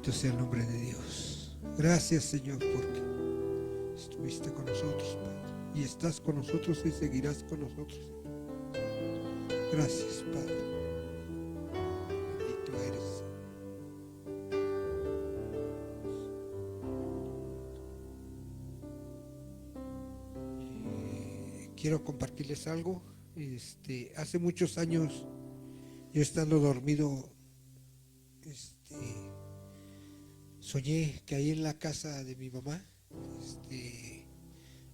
Bendito sea el nombre de Dios. Gracias, Señor, porque estuviste con nosotros, Padre, y estás con nosotros y seguirás con nosotros. Gracias, Padre. Bendito eres. Quiero compartirles algo. Hace muchos años, yo estando dormido, soñé que ahí en la casa de mi mamá,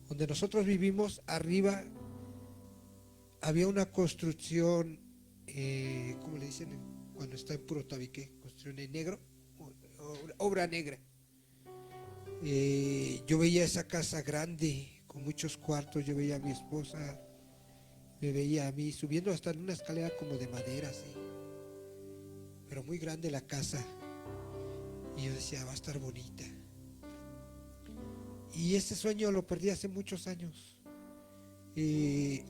donde nosotros vivimos, arriba había una construcción, ¿cómo le dicen? Cuando está en puro tabique, construcción en negro, obra negra. Yo veía esa casa grande, con muchos cuartos, yo veía a mi esposa, me veía a mí subiendo hasta en una escalera como de madera, así, pero muy grande la casa. Y yo decía, va a estar bonita. Y ese sueño lo perdí hace muchos años.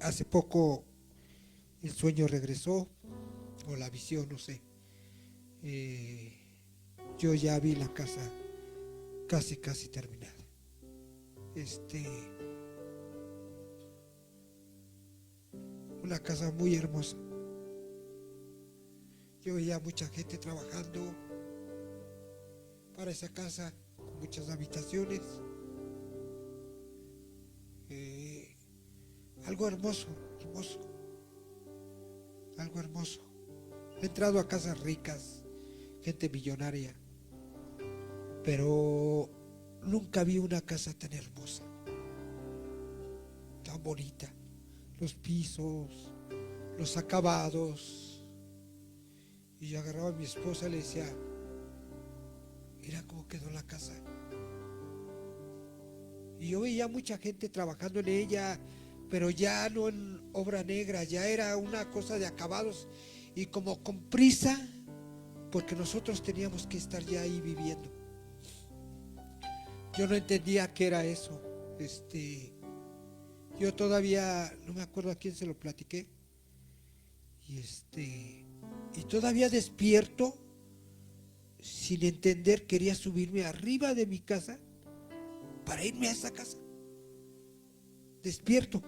Hace poco el sueño regresó, o la visión, no sé. Yo ya vi la casa casi terminada. Una casa muy hermosa. Yo veía mucha gente trabajando para esa casa, con muchas habitaciones. Algo hermoso, algo hermoso. He entrado a casas ricas, gente millonaria, pero nunca vi una casa tan hermosa, tan bonita. Los pisos, los acabados. Y yo agarraba a mi esposa y le decía, mira cómo quedó la casa. Y yo veía mucha gente trabajando en ella, pero ya no en obra negra, ya era una cosa de acabados y como con prisa, porque nosotros teníamos que estar ya ahí viviendo. Yo no entendía qué era eso. Yo todavía no me acuerdo a quién se lo platiqué. Y todavía despierto, sin entender, quería subirme arriba de mi casa para irme a esa casa. Despierto.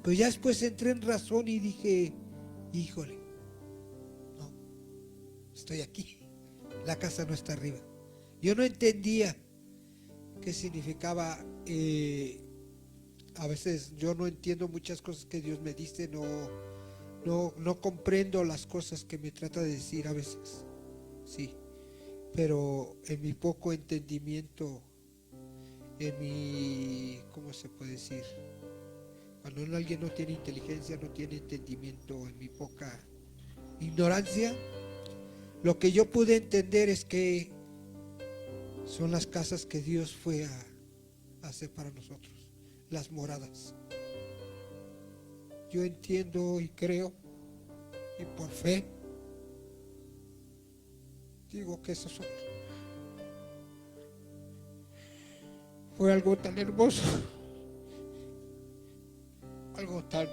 Pero ya después entré en razón y dije, híjole, no, estoy aquí. La casa no está arriba. Yo no entendía qué significaba. A veces yo no entiendo muchas cosas que Dios me dice, no comprendo las cosas que me trata de decir a veces, sí, pero en mi poco entendimiento, en mi, ¿cómo se puede decir? Cuando alguien no tiene inteligencia, no tiene entendimiento, en mi poca ignorancia, lo que yo pude entender es que son las casas que Dios fue a hacer para nosotros, las moradas. Yo entiendo y creo, y por fe, digo que eso fue algo tan hermoso, algo tan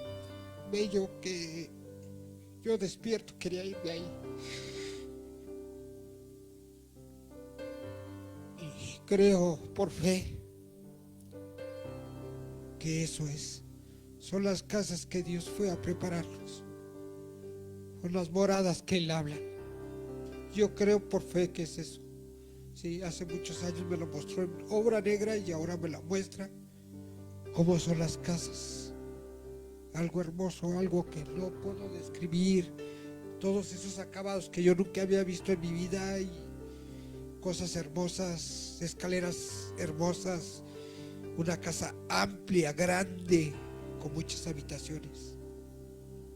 bello que yo despierto, quería ir de ahí. Y creo por fe que eso son las casas que Dios fue a prepararnos, son las moradas que Él habla. Yo creo por fe que es eso. Sí, hace muchos años me lo mostró en obra negra y ahora me la muestra cómo son las casas. Algo hermoso, algo que no puedo describir. Todos esos acabados que yo nunca había visto en mi vida y cosas hermosas, escaleras hermosas, una casa amplia, grande, con muchas habitaciones.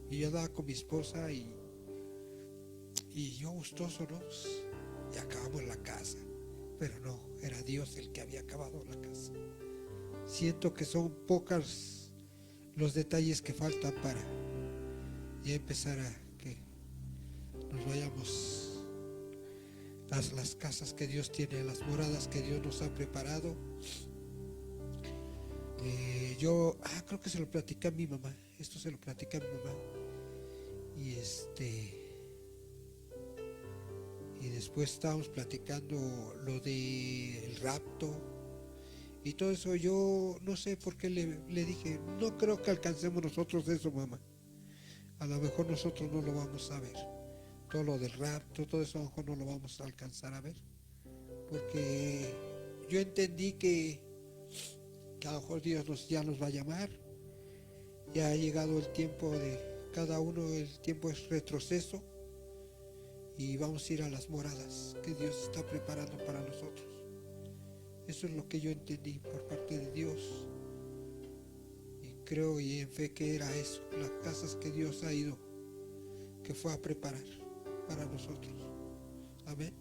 Y yo andaba con mi esposa y yo gustoso, ¿no? Y acabamos la casa. Pero no, era Dios el que había acabado la casa. Siento que son pocos los detalles que faltan para ya empezar a que nos vayamos a las casas que Dios tiene, las moradas que Dios nos ha preparado. Yo creo que se lo platicé a mi mamá. Esto se lo platicé a mi mamá. Y Y después estábamos platicando lo del rapto y todo eso. Yo no sé por qué le dije, no creo que alcancemos nosotros eso, mamá. A lo mejor nosotros no lo vamos a ver. Todo lo del rapto, todo eso a lo mejor no lo vamos a alcanzar a ver. Porque yo entendí que a lo mejor Dios ya nos va a llamar. Ya ha llegado el tiempo de cada uno, el tiempo es retroceso. Y vamos a ir a las moradas que Dios está preparando para nosotros. Eso es lo que yo entendí por parte de Dios. Y creo y en fe que era eso, las casas que Dios ha ido, que fue a preparar para nosotros. Amén.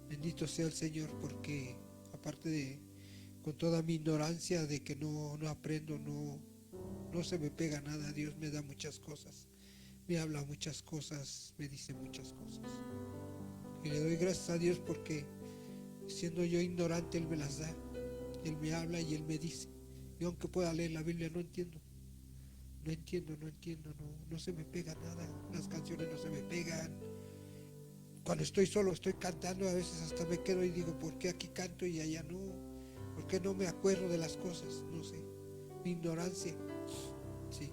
Bendito sea el Señor, porque aparte de, con toda mi ignorancia de que no aprendo, no se me pega nada. Dios me da muchas cosas, me habla muchas cosas, me dice muchas cosas. Y le doy gracias a Dios porque siendo yo ignorante, Él me las da. Él me habla y Él me dice. Y aunque pueda leer la Biblia, no entiendo. No se me pega nada. Las canciones no se me pegan. Cuando estoy solo, estoy cantando, a veces hasta me quedo y digo, ¿por qué aquí canto y allá no? ¿Por qué no me acuerdo de las cosas? No sé. Mi ignorancia, sí.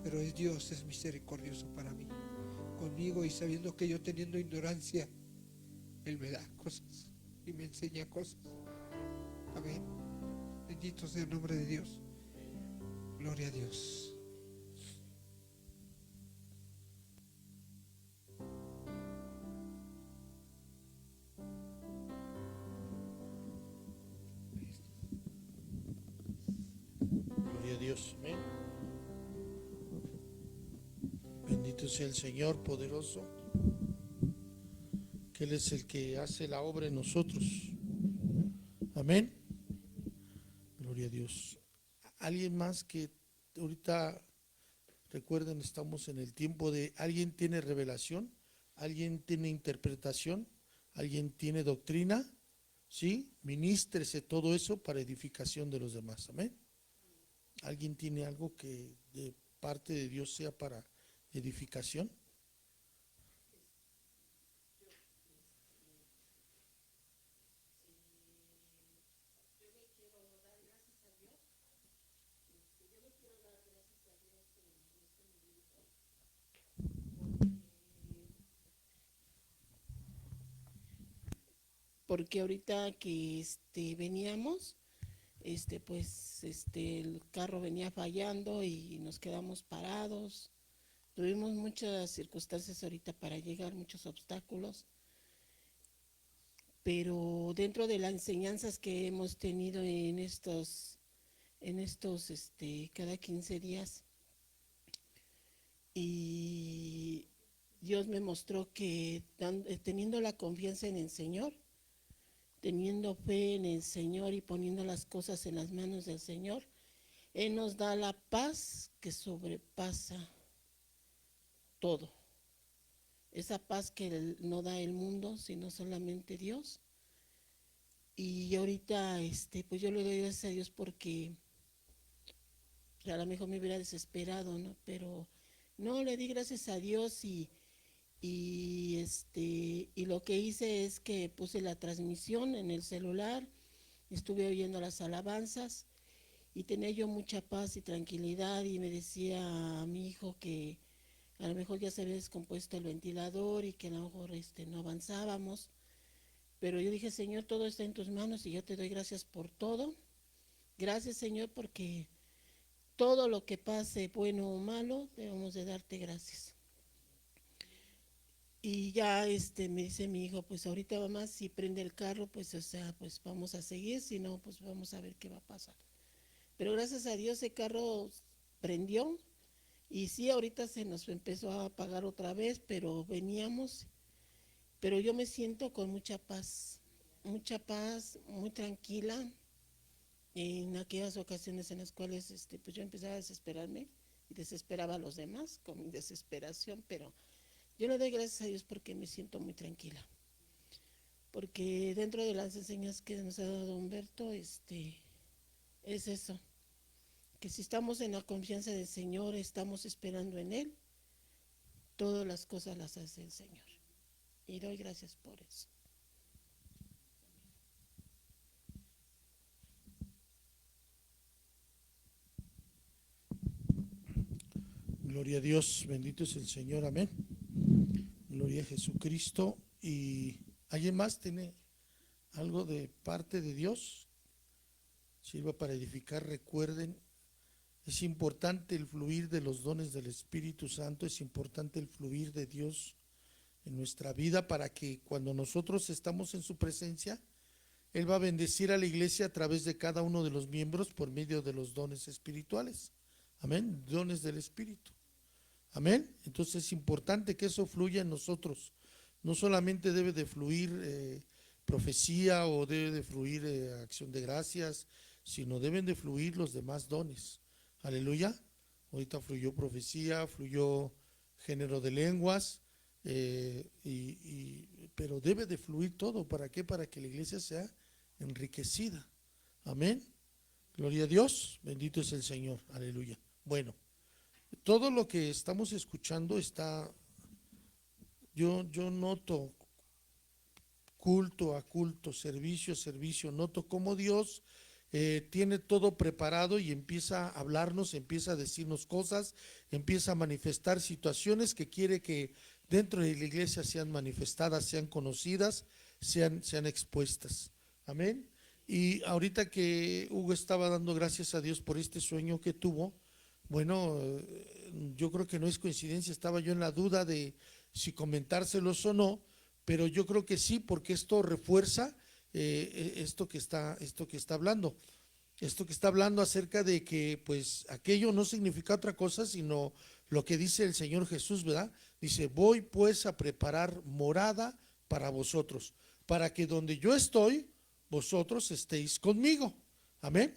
Pero es Dios, es misericordioso para mí. Conmigo, y sabiendo que yo teniendo ignorancia, Él me da cosas y me enseña cosas. Amén. Bendito sea el nombre de Dios. Gloria a Dios. Gloria a Dios. Amén. Bendito sea el Señor poderoso, que Él es el que hace la obra en nosotros. Amén. Gloria a Dios. ¿Alguien más que ahorita, recuerden, estamos en el tiempo de, alguien tiene revelación, alguien tiene interpretación, alguien tiene doctrina? ¿Sí? Ministrese todo eso para edificación de los demás. Amén. ¿Alguien tiene algo que de parte de Dios sea para edificación? Porque ahorita que veníamos, pues el carro venía fallando y nos quedamos parados. Tuvimos muchas circunstancias ahorita para llegar, muchos obstáculos, pero dentro de las enseñanzas que hemos tenido en estos cada 15 días, y Dios me mostró que teniendo la confianza en el Señor, teniendo fe en el Señor y poniendo las cosas en las manos del Señor, Él nos da la paz que sobrepasa todo. Esa paz que no da el mundo, sino solamente Dios. Y ahorita, pues yo le doy gracias a Dios porque a lo mejor me hubiera desesperado, ¿no? Pero no, le di gracias a Dios y lo que hice es que puse la transmisión en el celular, estuve oyendo las alabanzas y tenía yo mucha paz y tranquilidad, y me decía a mi hijo que a lo mejor ya se había descompuesto el ventilador y que a lo mejor no avanzábamos, pero yo dije, Señor, todo está en tus manos y yo te doy gracias por todo. Gracias, Señor, porque todo lo que pase, bueno o malo, debemos de darte gracias. Y ya me dice mi hijo, pues ahorita mamá, si prende el carro, pues o sea, pues vamos a seguir, si no, pues vamos a ver qué va a pasar. Pero gracias a Dios ese carro prendió. Y sí, ahorita se nos empezó a apagar otra vez, pero veníamos, pero yo me siento con mucha paz, muy tranquila en aquellas ocasiones en las cuales pues yo empezaba a desesperarme y desesperaba a los demás con mi desesperación, pero yo le doy gracias a Dios porque me siento muy tranquila. Porque dentro de las enseñanzas que nos ha dado Humberto, es eso, que si estamos en la confianza del Señor, estamos esperando en Él, todas las cosas las hace el Señor. Y doy gracias por eso. Gloria a Dios, bendito es el Señor, amén. Gloria a Jesucristo. ¿Y alguien más tiene algo de parte de Dios? Sirva para edificar. Recuerden, es importante el fluir de los dones del Espíritu Santo, es importante el fluir de Dios en nuestra vida para que cuando nosotros estamos en su presencia, Él va a bendecir a la iglesia a través de cada uno de los miembros por medio de los dones espirituales. Amén, dones del Espíritu. Amén. Entonces es importante que eso fluya en nosotros. No solamente debe de fluir profecía o debe de fluir acción de gracias, sino deben de fluir los demás dones. Aleluya. Ahorita fluyó profecía, fluyó género de lenguas, pero debe de fluir todo. ¿Para qué? Para que la iglesia sea enriquecida. Amén. Gloria a Dios. Bendito es el Señor. Aleluya. Bueno, todo lo que estamos escuchando está, yo noto culto a culto, servicio a servicio, noto cómo Dios tiene todo preparado y empieza a hablarnos, empieza a decirnos cosas, empieza a manifestar situaciones que quiere que dentro de la iglesia sean manifestadas, sean conocidas, sean expuestas. Amén. Y ahorita que Hugo estaba dando gracias a Dios por este sueño que tuvo, bueno, yo creo que no es coincidencia, estaba yo en la duda de si comentárselos o no, pero yo creo que sí, porque esto refuerza esto que está hablando. Esto que está hablando acerca de que pues aquello no significa otra cosa sino lo que dice el Señor Jesús, ¿verdad? Dice, voy pues a preparar morada para vosotros, para que donde yo estoy, vosotros estéis conmigo. Amén.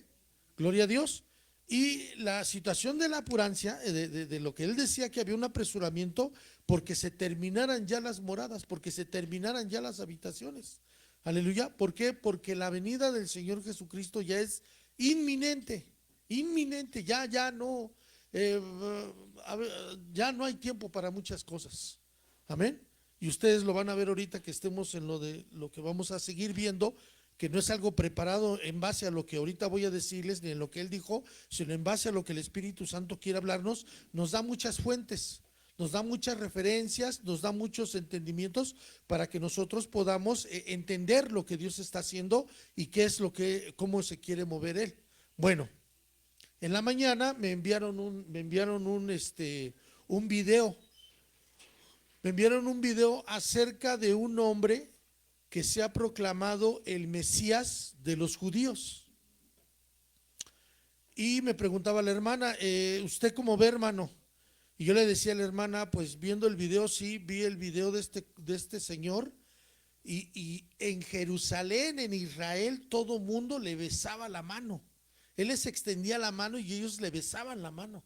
Gloria a Dios. Y la situación de la apurancia, de lo que él decía, que había un apresuramiento porque se terminaran ya las moradas, porque se terminaran ya las habitaciones. Aleluya. ¿Por qué? Porque la venida del Señor Jesucristo ya es inminente, ya no, ya no hay tiempo para muchas cosas. Amén. Y ustedes lo van a ver ahorita que estemos en lo que vamos a seguir viendo, que no es algo preparado en base a lo que ahorita voy a decirles, ni en lo que él dijo, sino en base a lo que el Espíritu Santo quiere hablarnos. Nos da muchas fuentes, nos da muchas referencias, nos da muchos entendimientos para que nosotros podamos entender lo que Dios está haciendo y qué es cómo se quiere mover él. Bueno, en la mañana me enviaron un video. Me enviaron un video acerca de un hombre que se ha proclamado el Mesías de los judíos. Y me preguntaba la hermana, ¿usted cómo ve, hermano? Y yo le decía a la hermana, pues viendo el video, sí, vi el video de este señor, y en Jerusalén, en Israel, todo mundo le besaba la mano. Él les extendía la mano y ellos le besaban la mano,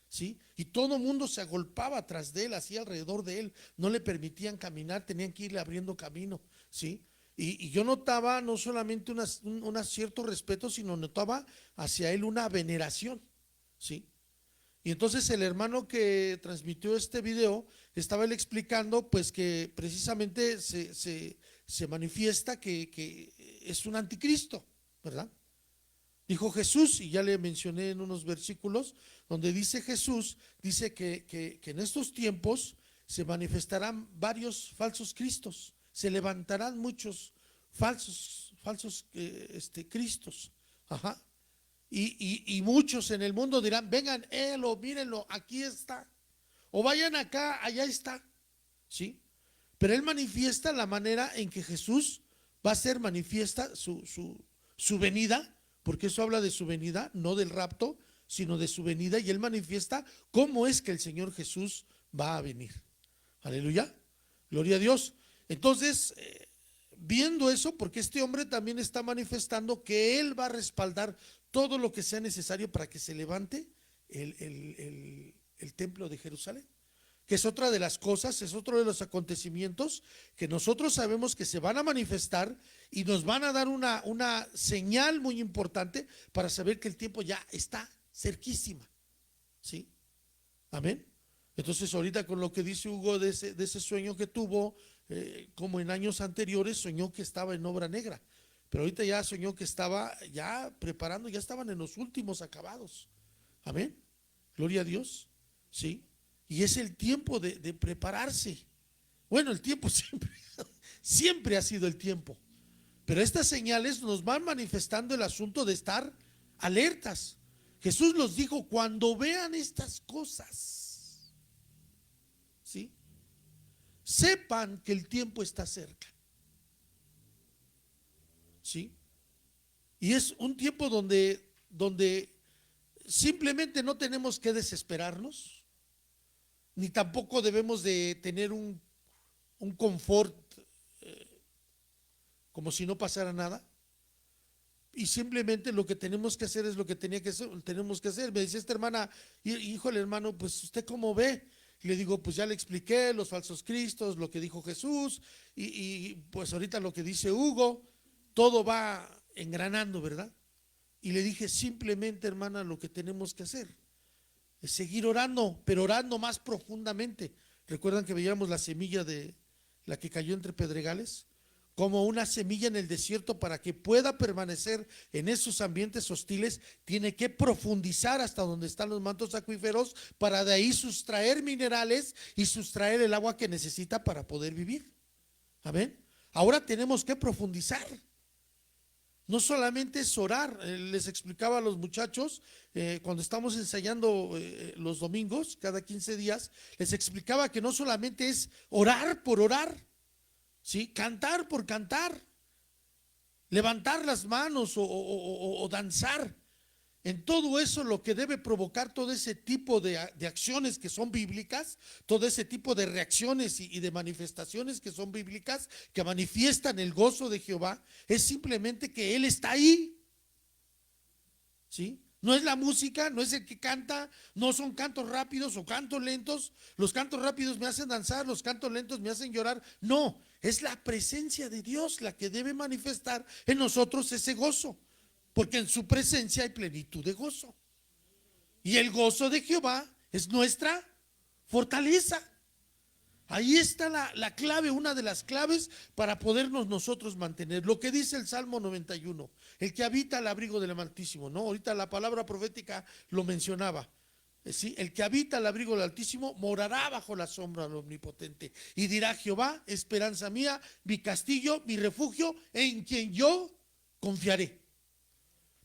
¿sí? Y todo mundo se agolpaba atrás de él, así alrededor de él, no le permitían caminar, tenían que irle abriendo camino, ¿sí? Y yo notaba no solamente un cierto respeto, sino notaba hacia él una veneración, ¿sí? Y entonces el hermano que transmitió este video estaba él explicando pues que precisamente se manifiesta que es un anticristo, ¿verdad? Dijo Jesús, y ya le mencioné en unos versículos, donde dice Jesús, dice que en estos tiempos se manifestarán varios falsos cristos, se levantarán muchos falsos cristos, ajá. Y muchos en el mundo dirán, vengan, o mírenlo, aquí está, o vayan acá, allá está, ¿sí? Pero él manifiesta la manera en que Jesús va a ser manifiesta su venida, porque eso habla de su venida, no del rapto, sino de su venida, y él manifiesta cómo es que el Señor Jesús va a venir. Aleluya, gloria a Dios. Entonces, viendo eso, porque este hombre también está manifestando que él va a respaldar todo lo que sea necesario para que se levante el templo de Jerusalén, que es otra de las cosas, es otro de los acontecimientos que nosotros sabemos que se van a manifestar y nos van a dar una señal muy importante para saber que el tiempo ya está cerquísima, ¿sí? Amén. Entonces ahorita con lo que dice Hugo de ese sueño que tuvo, como en años anteriores soñó que estaba en obra negra, pero ahorita ya soñó que estaba ya preparando, ya estaban en los últimos acabados. Amén, gloria a Dios, ¿sí? Y es el tiempo de prepararse. Bueno, el tiempo siempre ha sido el tiempo, pero estas señales nos van manifestando el asunto de estar alertas. Jesús los dijo: cuando vean estas cosas, ¿sí?, sepan que el tiempo está cerca, ¿sí? Y es un tiempo donde simplemente no tenemos que desesperarnos, ni tampoco debemos de tener un confort como si no pasara nada. Y simplemente lo que tenemos que hacer es lo que tenemos que hacer. Me decía esta hermana: híjole, hermano, pues ¿usted cómo ve? Y le digo: pues ya le expliqué los falsos cristos, lo que dijo Jesús, y pues ahorita lo que dice Hugo, todo va engranando, ¿verdad? Y le dije: simplemente, hermana, lo que tenemos que hacer es seguir orando, pero orando más profundamente. ¿Recuerdan que veíamos la semilla de la que cayó entre pedregales? Como una semilla en el desierto, para que pueda permanecer en esos ambientes hostiles, tiene que profundizar hasta donde están los mantos acuíferos, para de ahí sustraer minerales y sustraer el agua que necesita para poder vivir. Amén. Ahora tenemos que profundizar. No solamente es orar. Les explicaba a los muchachos cuando estamos ensayando los domingos, cada 15 días, les explicaba que no solamente es orar por orar, ¿sí?, cantar por cantar, levantar las manos o danzar. En todo eso, lo que debe provocar todo ese tipo de acciones que son bíblicas, todo ese tipo de reacciones y de manifestaciones que son bíblicas, que manifiestan el gozo de Jehová, es simplemente que Él está ahí, ¿sí? No es la música, no es el que canta, no son cantos rápidos o cantos lentos. Los cantos rápidos me hacen danzar, los cantos lentos me hacen llorar. No, es la presencia de Dios la que debe manifestar en nosotros ese gozo, porque en su presencia hay plenitud de gozo. Y el gozo de Jehová es nuestra fortaleza. Ahí está la clave, una de las claves para podernos nosotros mantener. Lo que dice el Salmo 91, el que habita al abrigo del Altísimo, ¿no? Ahorita la palabra profética lo mencionaba. ¿Sí? El que habita al abrigo del Altísimo morará bajo la sombra del Omnipotente. Y dirá: Jehová, esperanza mía, mi castillo, mi refugio, en quien yo confiaré.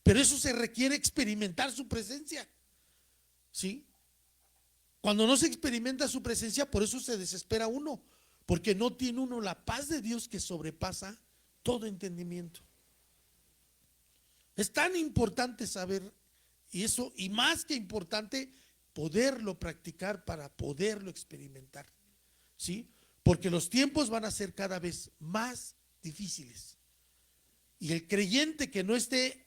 Pero eso se requiere experimentar su presencia, ¿sí? Cuando no se experimenta su presencia, por eso se desespera uno, porque no tiene uno la paz de Dios que sobrepasa todo entendimiento. Es tan importante saber, y eso, y más que importante, poderlo practicar para poderlo experimentar, ¿sí? Porque los tiempos van a ser cada vez más difíciles. Y el creyente que no esté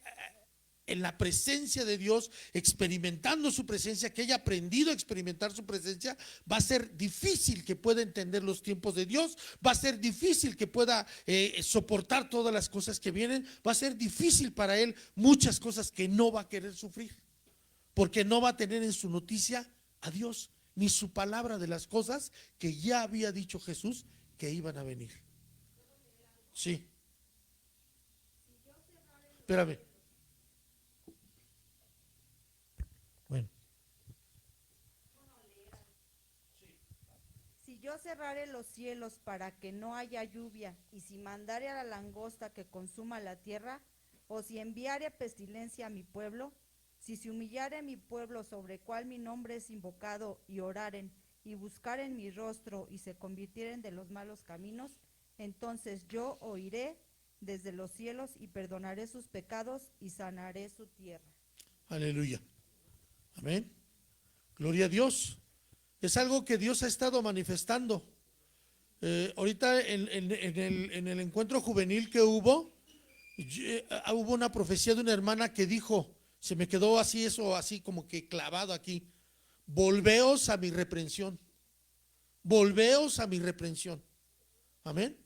en la presencia de Dios, experimentando su presencia, que haya aprendido a experimentar su presencia, va a ser difícil que pueda entender los tiempos de Dios, va a ser difícil que pueda soportar todas las cosas que vienen, va a ser difícil para él muchas cosas que no va a querer sufrir, porque no va a tener en su noticia a Dios, ni su palabra de las cosas que ya había dicho Jesús que iban a venir. Sí. Espérame. Bueno. Si yo cerrare los cielos para que no haya lluvia, y si mandare a la langosta que consuma la tierra, o si enviare pestilencia a mi pueblo, si se humillare mi pueblo sobre el cual mi nombre es invocado, y oraren, y buscaren mi rostro, y se convirtieren de los malos caminos, entonces yo oiré desde los cielos, y perdonaré sus pecados, y sanaré su tierra. Aleluya. Amén. Gloria a Dios. Es algo que Dios ha estado manifestando. Ahorita en el encuentro juvenil que hubo una profecía de una hermana que dijo, se me quedó así eso, así como que clavado aquí: volveos a mi reprensión. Volveos a mi reprensión. Amén.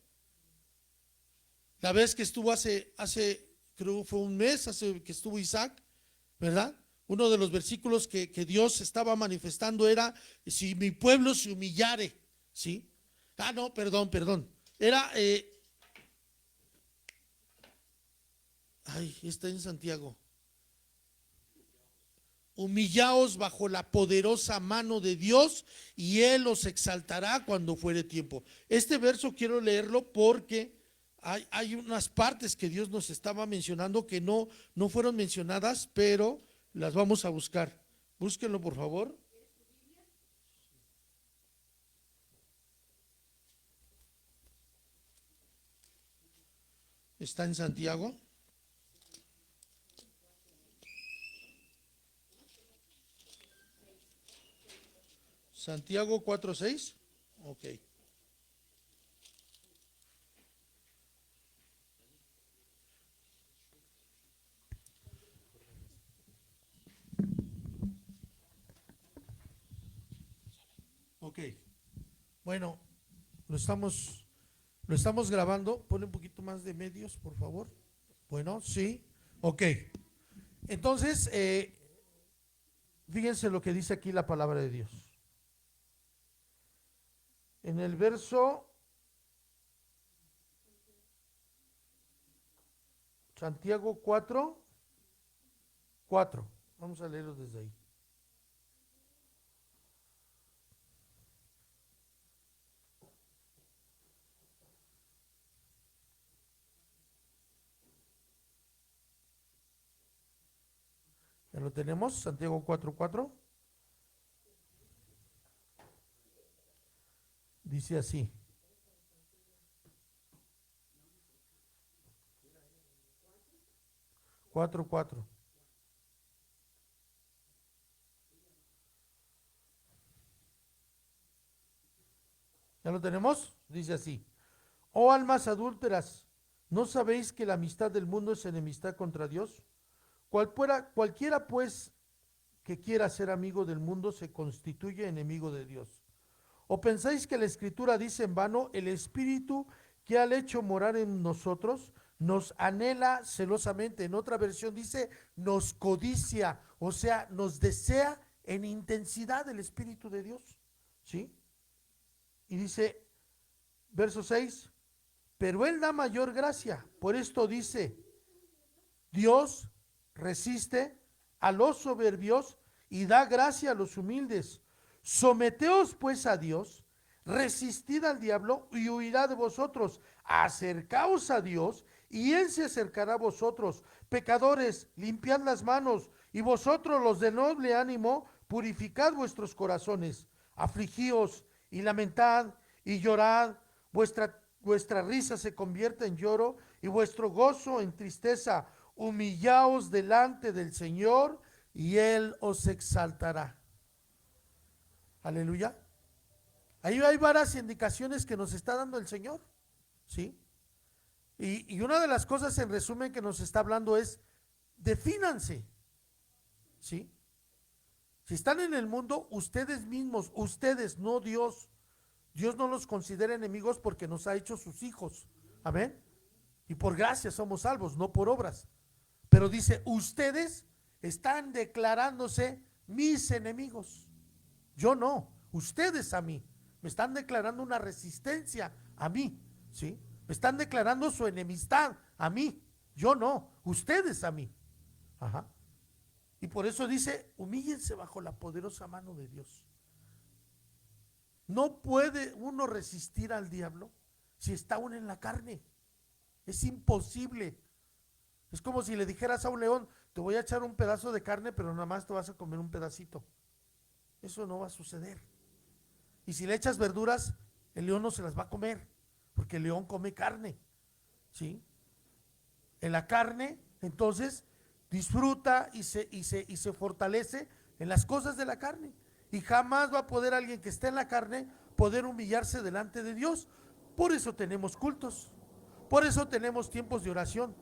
La vez que estuvo hace creo fue un mes, que estuvo Isaac, ¿verdad? Uno de los versículos que Dios estaba manifestando era: si mi pueblo se humillare, ¿sí? No, perdón. Era, está en Santiago. Humillaos bajo la poderosa mano de Dios y Él os exaltará cuando fuere tiempo. Este verso quiero leerlo porque hay unas partes que Dios nos estaba mencionando que no fueron mencionadas, pero las vamos a buscar. Búsquenlo, por favor. Está en Santiago. Santiago 4:6. Ok. Ok. Bueno, lo estamos grabando. Ponle un poquito más de medios, por favor. Bueno, sí. Ok. Entonces, fíjense lo que dice aquí la palabra de Dios. En el verso Santiago 4:4. Vamos a leerlo desde ahí. ¿Ya lo tenemos? Santiago 4:4. Dice así. Cuatro. ¿Ya lo tenemos? Dice así. Oh almas adúlteras, ¿no sabéis que la amistad del mundo es enemistad contra Dios? Cualquiera pues que quiera ser amigo del mundo se constituye enemigo de Dios. ¿O pensáis que la Escritura dice en vano, el Espíritu que ha hecho morar en nosotros nos anhela celosamente? En otra versión dice, nos codicia, o sea, nos desea en intensidad el Espíritu de Dios. ¿Sí? Y dice, verso 6, pero Él da mayor gracia. Por esto dice, Dios resiste a los soberbios y da gracia a los humildes. Someteos pues a Dios, resistid al diablo y huirá de vosotros. Acercaos a Dios y Él se acercará a vosotros. Pecadores, limpiad las manos, y vosotros los de noble ánimo, purificad vuestros corazones. Afligíos y lamentad y llorad. Vuestra risa se convierte en lloro y vuestro gozo en tristeza. Humillaos delante del Señor y Él os exaltará. Aleluya. Ahí hay varias indicaciones que nos está dando el Señor, ¿sí? Y una de las cosas en resumen que nos está hablando es, defínanse, ¿sí? Si están en el mundo, ustedes mismos, ustedes, no Dios. Dios no los considera enemigos porque nos ha hecho sus hijos, amén. Y por gracia somos salvos, no por obras. Pero dice, ustedes están declarándose mis enemigos. Yo no, ustedes a mí. Me están declarando una resistencia a mí, ¿sí? Me están declarando su enemistad a mí. Yo no, ustedes a mí. Ajá. Y por eso dice, humíllense bajo la poderosa mano de Dios. No puede uno resistir al diablo si está aún en la carne. Es imposible. Es como si le dijeras a un león, te voy a echar un pedazo de carne, pero nada más te vas a comer un pedacito. Eso no va a suceder. Y si le echas verduras, el león no se las va a comer, porque el león come carne, ¿sí? En la carne, entonces, disfruta y se fortalece en las cosas de la carne. Y jamás va a poder alguien que esté en la carne poder humillarse delante de Dios. Por eso tenemos cultos, por eso tenemos tiempos de oración,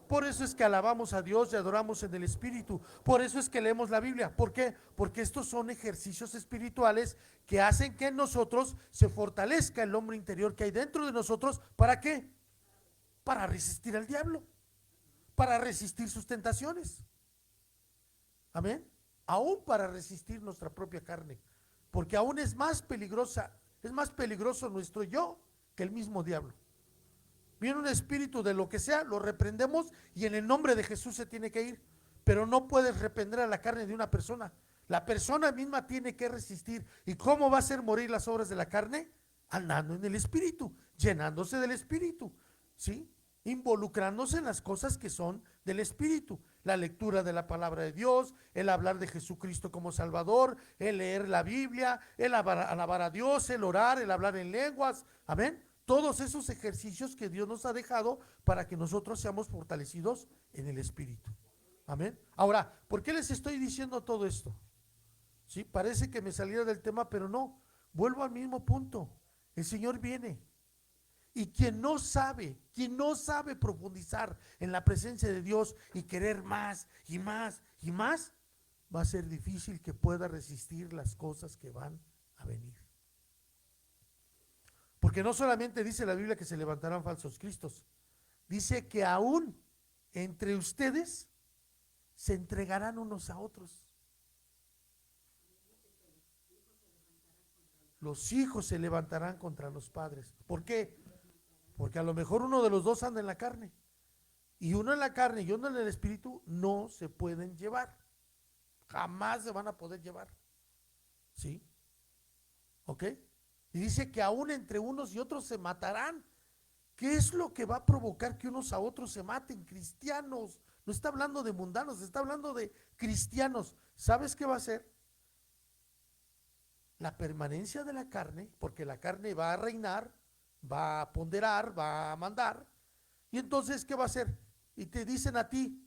por eso es que alabamos a Dios y adoramos en el Espíritu, por eso es que leemos la Biblia. ¿Por qué? Porque estos son ejercicios espirituales que hacen que en nosotros se fortalezca el hombre interior que hay dentro de nosotros. ¿Para qué? Para resistir al diablo, para resistir sus tentaciones, amén. Aún para resistir nuestra propia carne, porque aún es más peligroso nuestro yo que el mismo diablo. Viene un espíritu de lo que sea, lo reprendemos y en el nombre de Jesús se tiene que ir. Pero no puedes reprender a la carne de una persona. La persona misma tiene que resistir. ¿Y cómo va a hacer morir las obras de la carne? Andando en el espíritu, llenándose del espíritu, ¿sí? Involucrándose en las cosas que son del espíritu. La lectura de la palabra de Dios, el hablar de Jesucristo como Salvador, el leer la Biblia, el alabar a Dios, el orar, el hablar en lenguas. Amén. Todos esos ejercicios que Dios nos ha dejado para que nosotros seamos fortalecidos en el espíritu. Amén. Ahora, ¿por qué les estoy diciendo todo esto? Sí, parece que me saliera del tema, pero no. Vuelvo al mismo punto. El Señor viene. Y quien no sabe profundizar en la presencia de Dios y querer más y más y más, va a ser difícil que pueda resistir las cosas que van a venir. Porque no solamente dice la Biblia que se levantarán falsos cristos, dice que aún entre ustedes se entregarán unos a otros. Los hijos se levantarán contra los padres. ¿Por qué? Porque a lo mejor uno de los dos anda en la carne. Y uno en la carne y uno en el espíritu no se pueden llevar. Jamás se van a poder llevar. ¿Sí? ¿Ok? Y dice que aún entre unos y otros se matarán. ¿Qué es lo que va a provocar que unos a otros se maten? Cristianos. No está hablando de mundanos, está hablando de cristianos. ¿Sabes qué va a ser? La permanencia de la carne, porque la carne va a reinar, va a ponderar, va a mandar. Y entonces, ¿qué va a hacer? Y te dicen a ti,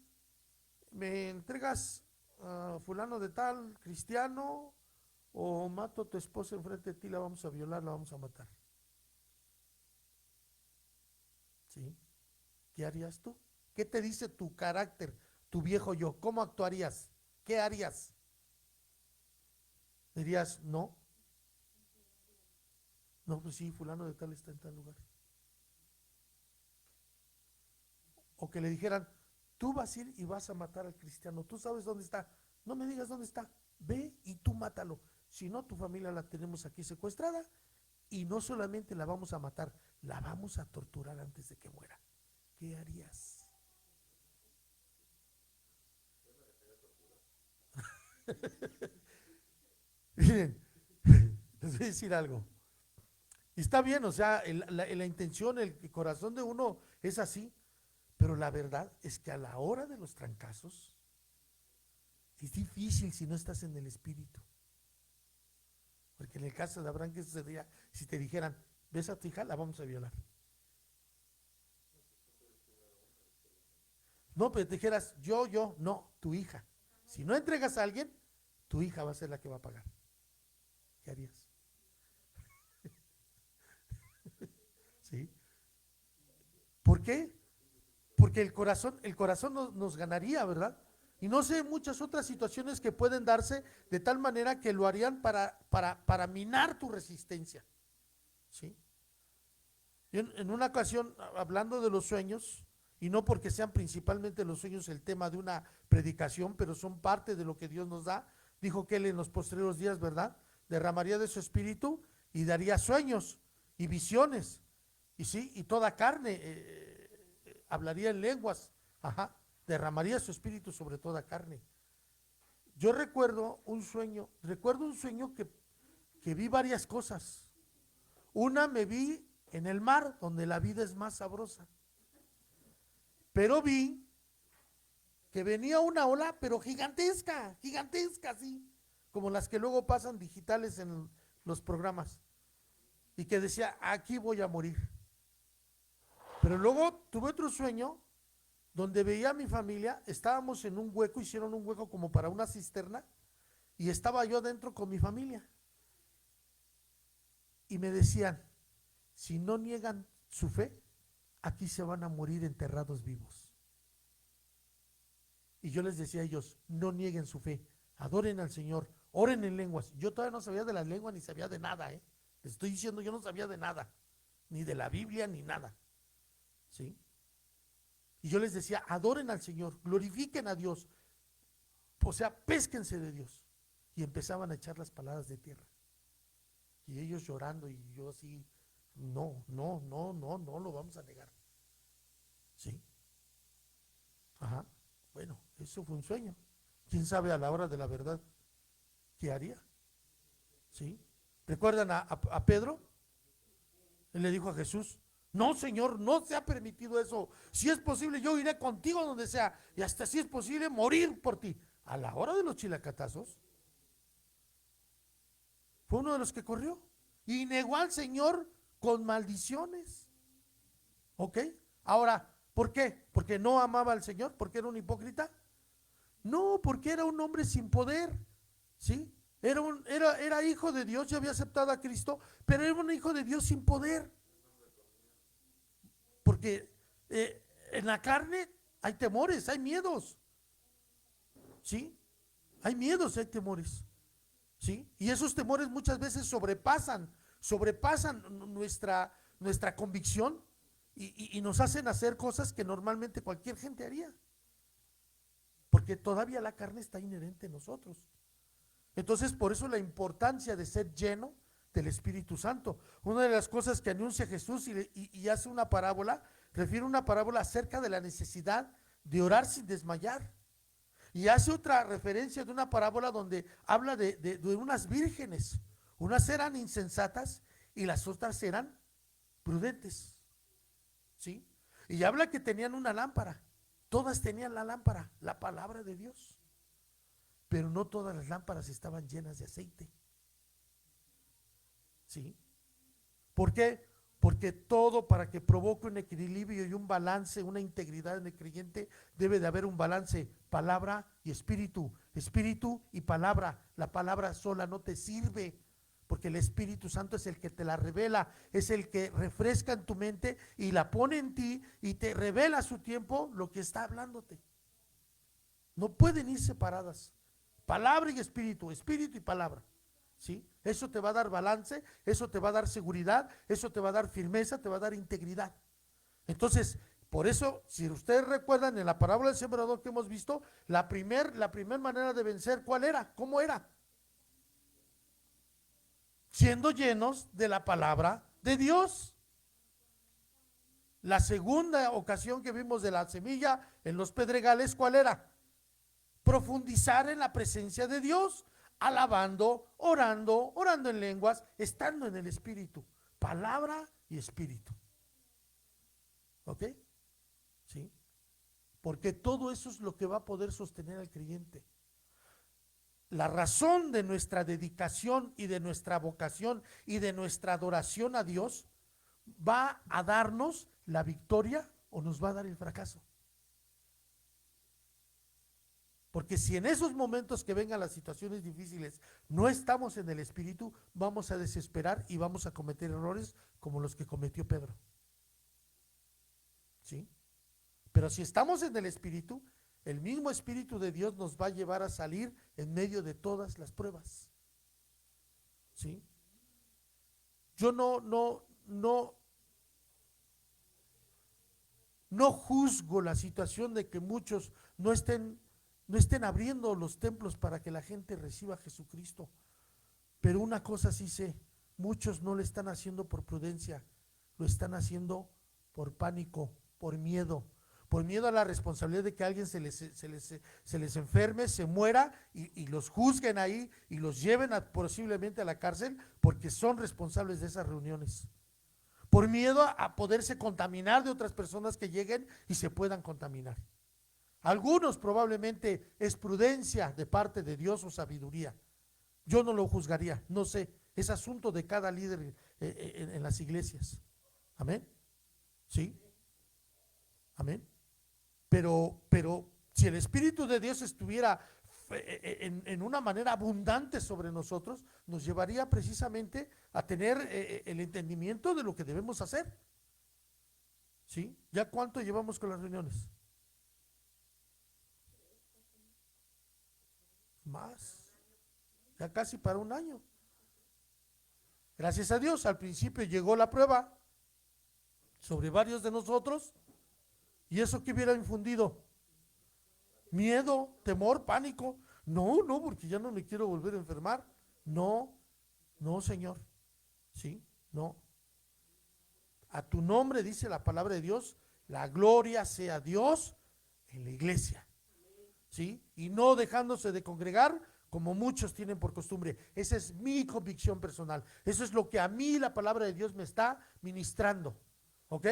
¿me entregas a fulano de tal, cristiano, o mato a tu esposa enfrente de ti, la vamos a violar, la vamos a matar? ¿Sí? ¿Qué harías tú? ¿Qué te dice tu carácter, tu viejo yo? ¿Cómo actuarías? ¿Qué harías? Dirías, no, pues sí, fulano de tal está en tal lugar. O que le dijeran, tú vas a ir y vas a matar al cristiano, tú sabes dónde está, no me digas dónde está, ve y tú mátalo. Si no, tu familia la tenemos aquí secuestrada y no solamente la vamos a matar, la vamos a torturar antes de que muera. ¿Qué harías? Miren, les voy a decir algo. Está bien, o sea, la intención, el corazón de uno es así, pero la verdad es que a la hora de los trancazos es difícil si no estás en el espíritu. Porque en el caso de Abraham, ¿qué sucedería si te dijeran, ves a tu hija, la vamos a violar? No, pero te dijeras, no, tu hija. Si no entregas a alguien, tu hija va a ser la que va a pagar. ¿Qué harías? ¿Sí? ¿Por qué? Porque el corazón nos ganaría, ¿verdad? Y no sé muchas otras situaciones que pueden darse de tal manera que lo harían para minar tu resistencia. ¿Sí? Yo en una ocasión, hablando de los sueños, y no porque sean principalmente los sueños el tema de una predicación, pero son parte de lo que Dios nos da, dijo que Él en los posteriores días, ¿verdad?, derramaría de su espíritu y daría sueños y visiones, y sí, y toda carne hablaría en lenguas, derramaría su espíritu sobre toda carne. Yo recuerdo un sueño que vi varias cosas. Una, me vi en el mar, donde la vida es más sabrosa, pero vi que venía una ola, pero gigantesca, así, como las que luego pasan digitales en los programas, y que decía, aquí voy a morir. Pero luego tuve otro sueño donde veía a mi familia, estábamos en un hueco, hicieron un hueco como para una cisterna, y estaba yo adentro con mi familia. Y me decían, si no niegan su fe, aquí se van a morir enterrados vivos. Y yo les decía a ellos, no nieguen su fe, adoren al Señor, oren en lenguas. Yo todavía no sabía de las lenguas ni sabía de nada, Les estoy diciendo, yo no sabía de nada, ni de la Biblia, ni nada. ¿Sí? Y yo les decía, adoren al Señor, glorifiquen a Dios, o sea, pésquense de Dios. Y empezaban a echar las palabras de tierra. Y ellos llorando y yo así No lo vamos a negar. ¿Sí? Ajá. Bueno, eso fue un sueño. ¿Quién sabe a la hora de la verdad qué haría? ¿Sí? ¿Recuerdan a Pedro? Él le dijo a Jesús: no, Señor, no se ha permitido eso. Si es posible, yo iré contigo donde sea, y hasta si es posible morir por ti. A la hora de los chilacatazos, fue uno de los que corrió y negó al Señor con maldiciones. ¿Ok? Ahora, ¿por qué? ¿Porque no amaba al Señor? ¿Porque era un hipócrita? No, porque era un hombre sin poder. ¿Sí? Era hijo de Dios, ya había aceptado a Cristo, pero era un hijo de Dios sin poder. Porque en la carne hay temores, hay miedos. ¿Sí? Hay miedos, hay temores. ¿Sí? Y esos temores muchas veces sobrepasan nuestra convicción y nos hacen hacer cosas que normalmente cualquier gente haría. Porque todavía la carne está inherente en nosotros. Entonces, por eso la importancia de ser lleno del Espíritu Santo. Una de las cosas que anuncia Jesús y hace una parábola, refiere una parábola acerca de la necesidad de orar sin desmayar. Y hace otra referencia de una parábola donde habla de unas vírgenes. Unas eran insensatas y las otras eran prudentes. ¿Sí? Y habla que tenían una lámpara. Todas tenían la lámpara, la palabra de Dios. Pero no todas las lámparas estaban llenas de aceite. ¿Sí? ¿Por qué? Porque todo, para que provoque un equilibrio y un balance, una integridad en el creyente, debe de haber un balance, palabra y espíritu, espíritu y palabra. La palabra sola no te sirve, porque el Espíritu Santo es el que te la revela, es el que refresca en tu mente y la pone en ti y te revela a su tiempo lo que está hablándote. No pueden ir separadas. Palabra y espíritu, espíritu y palabra. ¿Sí? Eso te va a dar balance, eso te va a dar seguridad, eso te va a dar firmeza, te va a dar integridad. Entonces, por eso, si ustedes recuerdan en la parábola del sembrador que hemos visto, la primer manera de vencer, ¿cuál era? ¿Cómo era? Siendo llenos de la palabra de Dios. La segunda ocasión que vimos de la semilla en los pedregales, ¿cuál era? Profundizar en la presencia de Dios, alabando, orando en lenguas, estando en el Espíritu, palabra y Espíritu. ¿Ok? ¿Sí? Porque todo eso es lo que va a poder sostener al creyente. La razón de nuestra dedicación y de nuestra vocación y de nuestra adoración a Dios va a darnos la victoria o nos va a dar el fracaso. Porque si en esos momentos que vengan las situaciones difíciles no estamos en el Espíritu, vamos a desesperar y vamos a cometer errores como los que cometió Pedro. ¿Sí? Pero si estamos en el Espíritu, el mismo Espíritu de Dios nos va a llevar a salir en medio de todas las pruebas. ¿Sí? Yo no juzgo la situación de que muchos no estén abriendo los templos para que la gente reciba a Jesucristo. Pero una cosa sí sé, muchos no lo están haciendo por prudencia, lo están haciendo por pánico, por miedo a la responsabilidad de que alguien se les enferme, se muera y los juzguen ahí y los lleven posiblemente a la cárcel porque son responsables de esas reuniones. Por miedo a poderse contaminar de otras personas que lleguen y se puedan contaminar. Algunos probablemente es prudencia de parte de Dios o sabiduría. Yo no lo juzgaría, no sé, es asunto de cada líder en las iglesias. Amén. ¿Sí? Amén. Pero si el Espíritu de Dios estuviera en una manera abundante sobre nosotros, nos llevaría precisamente a tener el entendimiento de lo que debemos hacer. ¿Sí? ¿Ya cuánto llevamos con las reuniones? Más, ya casi para un año. Gracias a Dios, al principio llegó la prueba sobre varios de nosotros, y eso que hubiera infundido miedo, temor, pánico. No, porque ya no me quiero volver a enfermar. No, Señor. Sí, no. A tu nombre, dice la palabra de Dios, la gloria sea Dios en la iglesia. ¿Sí? Y no dejándose de congregar como muchos tienen por costumbre. Esa es mi convicción personal. Eso es lo que a mí la palabra de Dios me está ministrando. ¿Ok?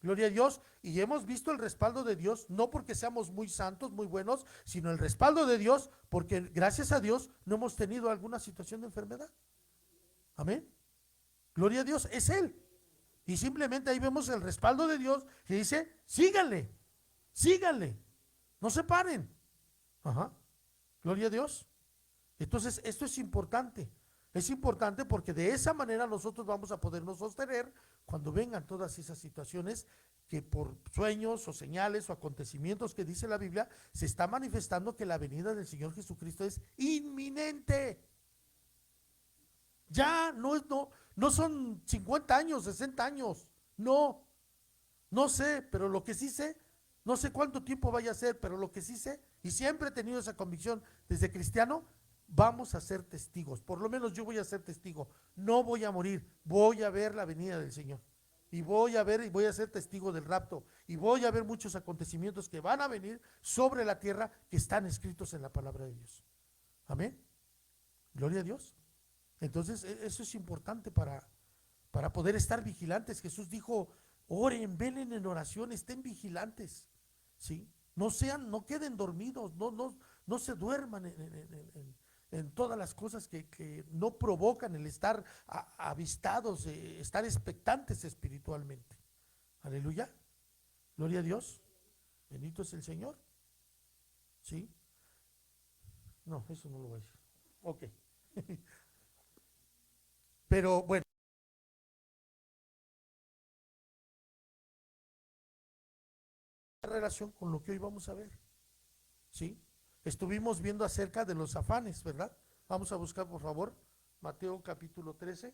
Gloria a Dios. Y hemos visto el respaldo de Dios, no porque seamos muy santos, muy buenos, sino el respaldo de Dios porque gracias a Dios no hemos tenido alguna situación de enfermedad. Amén. Gloria a Dios, es Él. Y simplemente ahí vemos el respaldo de Dios que dice, síganle, síganle, no se paren. Ajá. Gloria a Dios. Entonces, esto es importante. Es importante porque de esa manera nosotros vamos a podernos sostener cuando vengan todas esas situaciones que por sueños o señales o acontecimientos que dice la Biblia, se está manifestando que la venida del Señor Jesucristo es inminente. Ya no son 50 años, 60 años. No sé, pero lo que sí sé, no sé cuánto tiempo vaya a ser, pero lo que sí sé, y siempre he tenido esa convicción desde cristiano, vamos a ser testigos. Por lo menos yo voy a ser testigo. No voy a morir, voy a ver la venida del Señor. Y voy a ser testigo del rapto. Y voy a ver muchos acontecimientos que van a venir sobre la tierra que están escritos en la palabra de Dios. Amén. Gloria a Dios. Entonces, eso es importante para poder estar vigilantes. Jesús dijo, oren, velen en oración, estén vigilantes, ¿sí? No queden dormidos, no se duerman en todas las cosas que no provocan el estar avistados, estar expectantes espiritualmente. Aleluya, gloria a Dios, bendito es el Señor, ¿sí? No, eso no lo voy a decir. Ok. Pero bueno. Relación con lo que hoy vamos a ver, ¿sí? Estuvimos viendo acerca de los afanes, ¿verdad? Vamos a buscar, por favor, Mateo capítulo 13.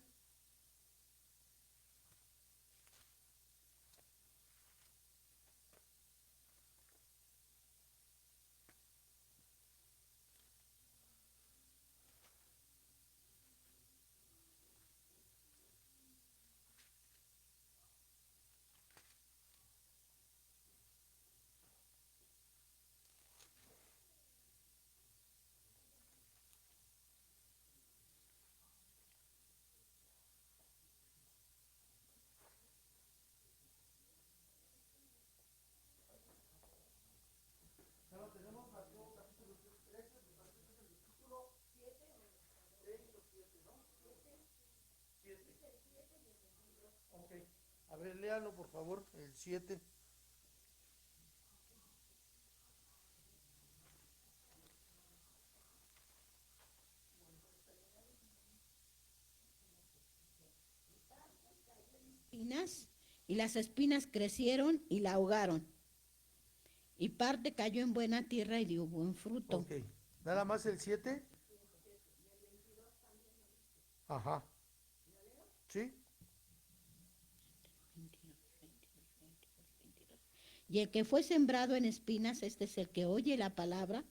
Ok, a ver, léalo por favor, el 7. Y las espinas crecieron y la ahogaron. Y parte cayó en buena tierra y dio buen fruto. Ok, nada más el 7. Ajá. ¿Sí? Y el que fue sembrado en espinas, este es el que oye la palabra,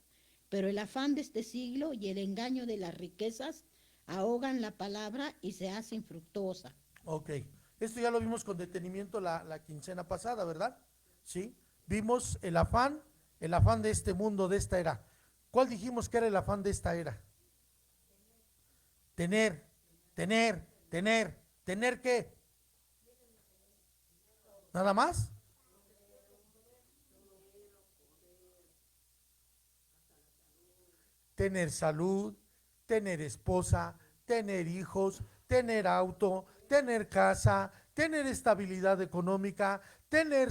pero el afán de este siglo y el engaño de las riquezas ahogan la palabra y se hace infructuosa. Ok, esto ya lo vimos con detenimiento la quincena pasada, ¿verdad? Sí, vimos el afán de este mundo, de esta era. ¿Cuál dijimos que era el afán de esta era? Tener ¿qué? ¿Nada más? Tener salud, tener esposa, tener hijos, tener auto, tener casa, tener estabilidad económica, tener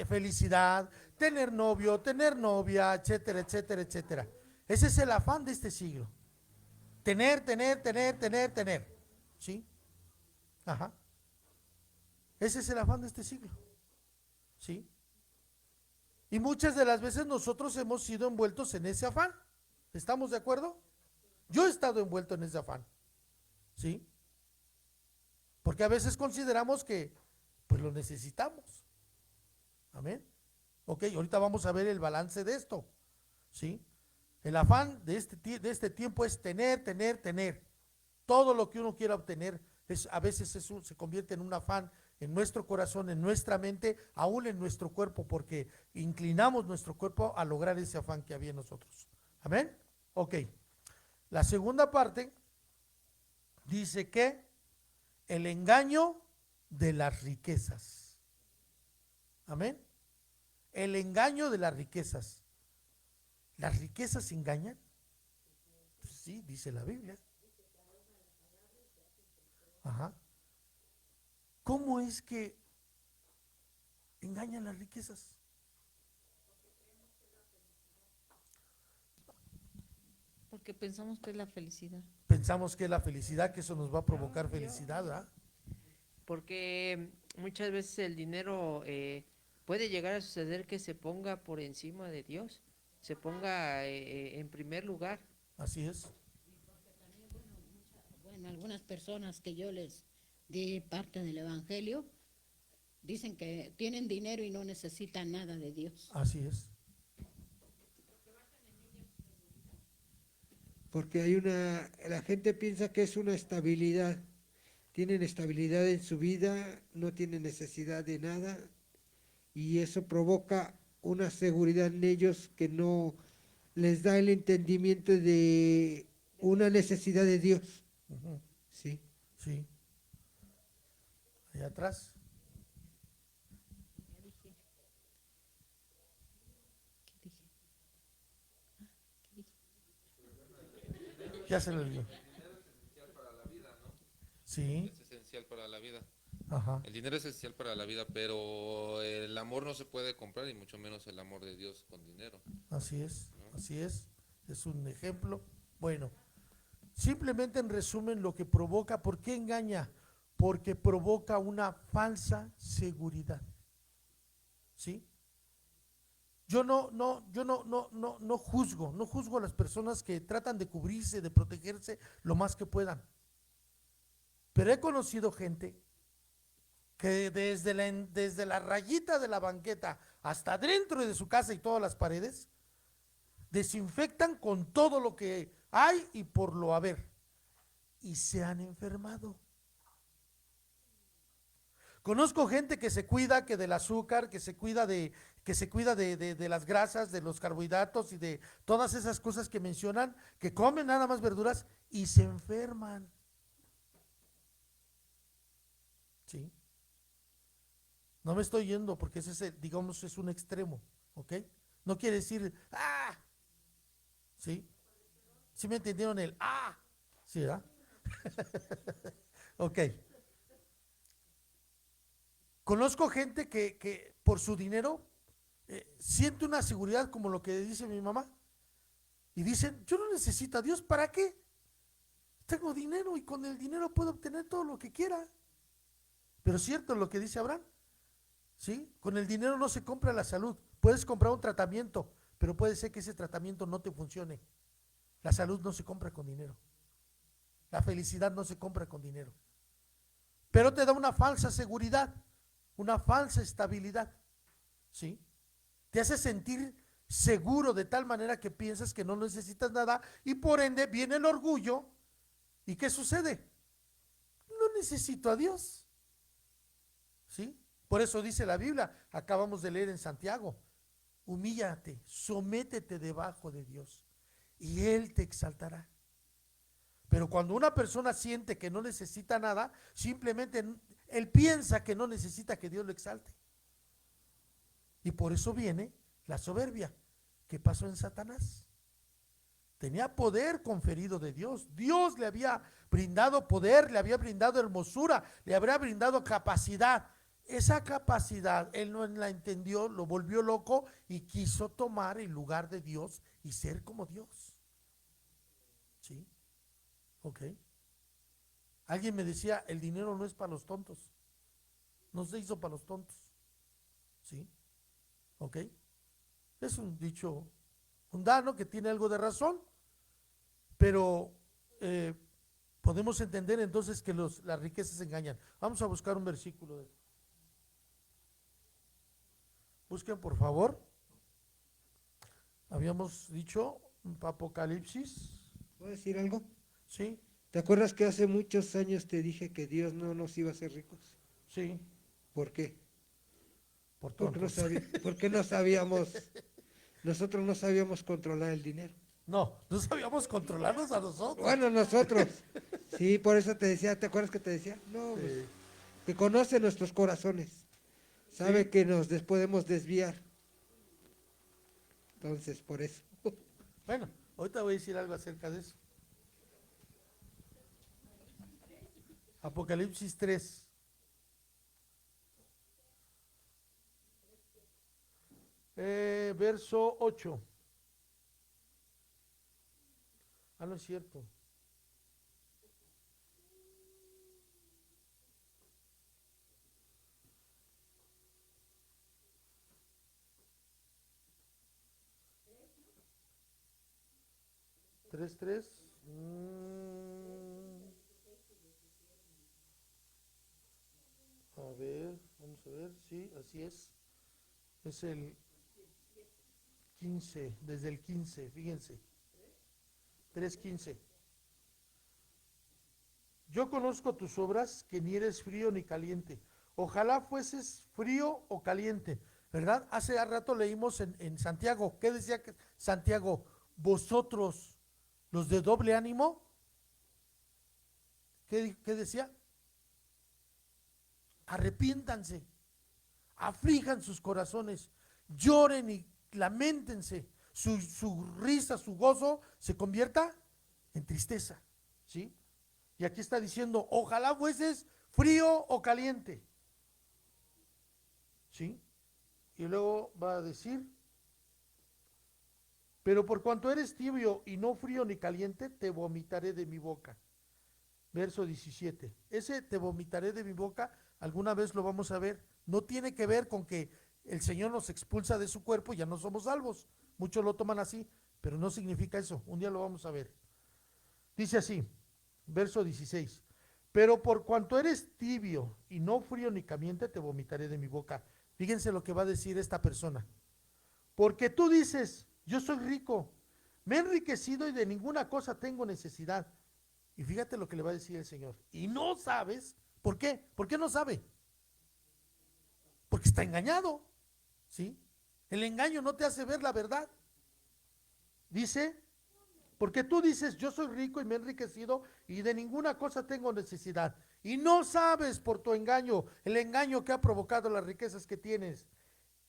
felicidad, tener novio, tener novia, etcétera, etcétera, etcétera. Ese es el afán de este siglo. Tener. ¿Sí? Ajá. Ese es el afán de este siglo. ¿Sí? Y muchas de las veces nosotros hemos sido envueltos en ese afán. ¿Estamos de acuerdo? Yo he estado envuelto en ese afán. ¿Sí? Porque a veces consideramos que pues lo necesitamos. Amén. Ok, ahorita vamos a ver el balance de esto. ¿Sí? El afán de este tiempo es tener. Todo lo que uno quiera obtener, a veces se convierte en un afán en nuestro corazón, en nuestra mente, aún en nuestro cuerpo, porque inclinamos nuestro cuerpo a lograr ese afán que había en nosotros. Amén. Ok. La segunda parte dice que el engaño de las riquezas. Amén. El engaño de las riquezas. ¿Las riquezas engañan? Sí, dice la Biblia. Ajá. ¿Cómo es que engañan las riquezas? Porque pensamos que es la felicidad. Pensamos que es la felicidad, que eso nos va a provocar felicidad, ¿verdad? Porque muchas veces el dinero puede llegar a suceder que se ponga por encima de Dios, se ponga en primer lugar. Así es. Bueno, algunas personas que yo les di parte del Evangelio dicen que tienen dinero y no necesitan nada de Dios. Así es. Porque la gente piensa que es una estabilidad. Tienen estabilidad en su vida, no tienen necesidad de nada y eso provoca una seguridad en ellos que no les da el entendimiento de una necesidad de Dios. Ujú. Sí. Sí. Allá atrás. Ya se lo olvidó. Sí. Es esencial para la vida. Ajá. El dinero es esencial para la vida, pero el amor no se puede comprar y mucho menos el amor de Dios con dinero. Así es. Así es. Es un ejemplo. Bueno, simplemente en resumen lo que provoca, ¿por qué engaña? Porque provoca una falsa seguridad. ¿Sí? Yo no juzgo a las personas que tratan de cubrirse, de protegerse lo más que puedan. Pero he conocido gente que desde la rayita de la banqueta hasta dentro de su casa y todas las paredes, desinfectan con todo lo que hay y por lo haber. Y se han enfermado. Conozco gente que se cuida que del azúcar, que se cuida de las grasas, de los carbohidratos y de todas esas cosas que mencionan, que comen nada más verduras y se enferman. ¿Sí? No me estoy yendo porque ese es, digamos, es un extremo, ¿ok? No quiere decir, ¡ah! ¿Sí? ¿Sí me entendieron el ¡ah! ¿Sí, verdad? Ok. Conozco gente que por su dinero siente una seguridad como lo que dice mi mamá. Y dicen, yo no necesito a Dios, ¿para qué? Tengo dinero y con el dinero puedo obtener todo lo que quiera. Pero es cierto lo que dice Abraham, ¿sí? Con el dinero no se compra la salud. Puedes comprar un tratamiento, pero puede ser que ese tratamiento no te funcione. La salud no se compra con dinero. La felicidad no se compra con dinero. Pero te da una falsa seguridad, una falsa estabilidad, ¿sí? Te hace sentir seguro de tal manera que piensas que no necesitas nada y por ende viene el orgullo. ¿Y qué sucede? No necesito a Dios, ¿sí? Por eso dice la Biblia, acabamos de leer en Santiago, humíllate, sométete debajo de Dios y Él te exaltará. Pero cuando una persona siente que no necesita nada, simplemente él piensa que no necesita que Dios lo exalte. Y por eso viene la soberbia. ¿Qué pasó en Satanás? Tenía poder conferido de Dios. Dios le había brindado poder, le había brindado hermosura, le habría brindado capacidad. Esa capacidad él no la entendió, lo volvió loco y quiso tomar el lugar de Dios y ser como Dios. ¿Sí? Ok. Alguien me decía, el dinero no es para los tontos. No se hizo para los tontos. ¿Sí? Ok. Es un dicho mundano que tiene algo de razón, pero podemos entender entonces que las riquezas engañan. Vamos a buscar un versículo de... Busquen por favor. Habíamos dicho Apocalipsis. ¿Puedo decir algo? Sí, ¿Te acuerdas que hace muchos años te dije que Dios no nos iba a hacer ricos? sí. ¿Por qué? Porque Porque no sabíamos, nosotros no sabíamos controlar el dinero. No sabíamos controlarnos a nosotros. Bueno, nosotros. Sí, por eso te decía, ¿te acuerdas que te decía? No, pues, que conoce nuestros corazones. Sabe Sí. que nos podemos desviar. Entonces, por eso. Bueno, ahorita voy a decir algo acerca de eso. Apocalipsis 3. Verso 8. Ah, no es cierto. Tres, tres. A ver, vamos a ver, sí, así es. Es el 15, desde el 15, fíjense. 3:15. Yo conozco tus obras, que ni eres frío ni caliente. Ojalá fueses frío o caliente, ¿verdad? Hace rato leímos en Santiago. ¿Qué decía Santiago? Vosotros, los de doble ánimo. ¿Qué decía? Arrepiéntanse, aflijan sus corazones, lloren y lamentense. Su risa, su gozo se convierta en tristeza, ¿sí? Y aquí está diciendo, ojalá fueses frío o caliente, ¿sí? Y luego va a decir, pero por cuanto eres tibio y no frío ni caliente, te vomitaré de mi boca. Verso 17. Ese te vomitaré de mi boca, alguna vez lo vamos a ver. No tiene que ver con que el Señor nos expulsa de su cuerpo y ya no somos salvos. Muchos lo toman así, pero no significa eso. Un día lo vamos a ver. Dice así, verso 16. Pero por cuanto eres tibio y no frío ni caliente, te vomitaré de mi boca. Fíjense lo que va a decir esta persona. Porque tú dices, yo soy rico, me he enriquecido y de ninguna cosa tengo necesidad. Y fíjate lo que le va a decir el Señor. Y no sabes, ¿por qué? ¿Por qué no sabe? Porque está engañado, ¿sí? El engaño no te hace ver la verdad. Dice, porque tú dices, yo soy rico y me he enriquecido y de ninguna cosa tengo necesidad. Y no sabes por tu engaño, el engaño que ha provocado las riquezas que tienes,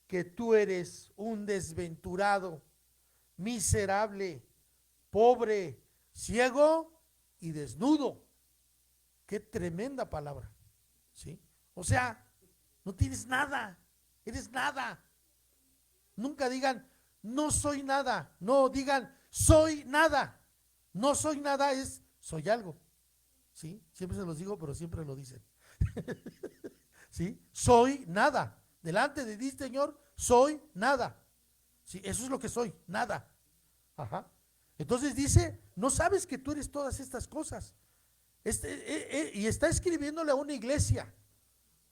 que tú eres un desventurado, miserable, pobre, ciego y desnudo. Qué tremenda palabra, ¿sí? O sea, no tienes nada, eres nada. Nunca digan, no soy nada, no digan, soy nada. No soy nada es, soy algo, ¿sí? Siempre se los digo, pero siempre lo dicen. ¿Sí? Soy nada. Delante de ti, Señor, soy nada. ¿Sí? Eso es lo que soy, nada. Ajá. Entonces dice, no sabes que tú eres todas estas cosas. Y está escribiéndole a una iglesia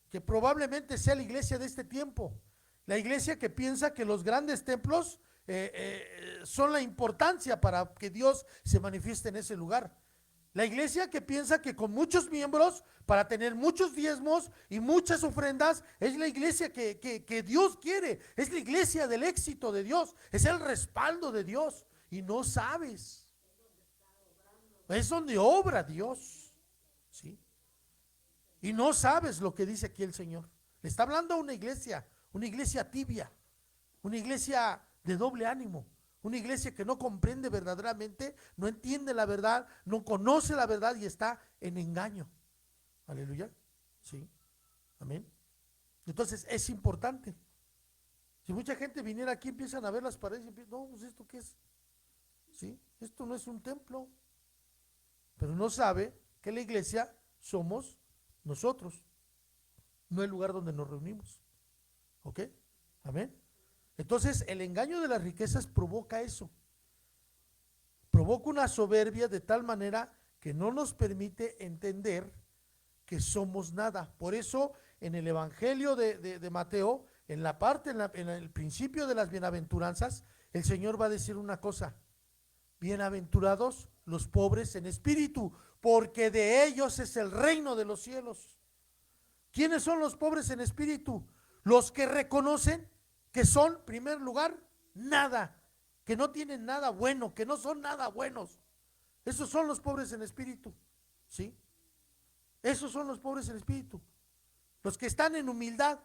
que probablemente sea la iglesia de este tiempo, la iglesia que piensa que los grandes templos son la importancia para que Dios se manifieste en ese lugar. La iglesia que piensa que con muchos miembros, para tener muchos diezmos y muchas ofrendas, es la iglesia que Dios quiere, es la iglesia del éxito de Dios, es el respaldo de Dios. Y no sabes, es donde obra Dios, ¿sí? Y no sabes lo que dice aquí el Señor. Le está hablando a una iglesia tibia, una iglesia de doble ánimo, una iglesia que no comprende verdaderamente, no entiende la verdad, no conoce la verdad y está en engaño. Aleluya. Sí. Amén. Entonces es importante. Si mucha gente viniera aquí, empiezan a ver las paredes y empiezan, no, pues ¿esto qué es? ¿Sí? Esto no es un templo. Pero no sabe que la iglesia somos nosotros, no el lugar donde nos reunimos. ¿Ok? Amén. Entonces el engaño de las riquezas provoca eso, provoca una soberbia de tal manera que no nos permite entender que somos nada. Por eso en el Evangelio de Mateo, en la parte, en el principio de las bienaventuranzas, el Señor va a decir una cosa: bienaventurados los pobres en espíritu, porque de ellos es el reino de los cielos. ¿Quiénes son los pobres en espíritu? Los que reconocen que son, en primer lugar, nada, que no tienen nada bueno, que no son nada buenos. Esos son los pobres en espíritu, ¿sí? Esos son los pobres en espíritu. Los que están en humildad,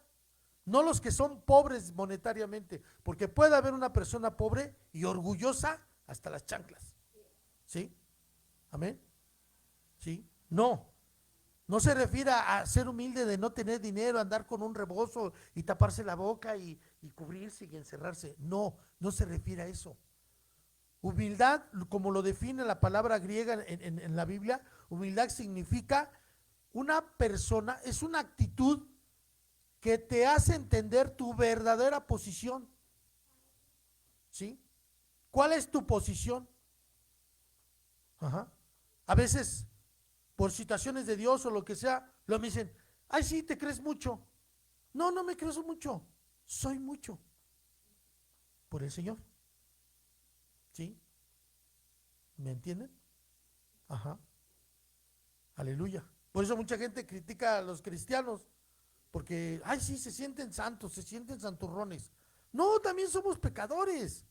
no los que son pobres monetariamente, porque puede haber una persona pobre y orgullosa hasta las chanclas, ¿sí? Amén. ¿Sí? No se refiere a ser humilde de no tener dinero, andar con un rebozo y taparse la boca y cubrirse y encerrarse. No se refiere a eso. Humildad, como lo define la palabra griega en la Biblia, humildad significa una persona, es una actitud que te hace entender tu verdadera posición. ¿Sí? ¿Cuál es tu posición? Ajá. A veces, por situaciones de Dios o lo que sea, lo me dicen, ay, sí, te crees mucho. No me creo mucho, soy mucho por el Señor. ¿Sí? ¿Me entienden? Ajá. Aleluya. Por eso mucha gente critica a los cristianos, porque, ay, sí, se sienten santos, se sienten santurrones. No, también somos pecadores,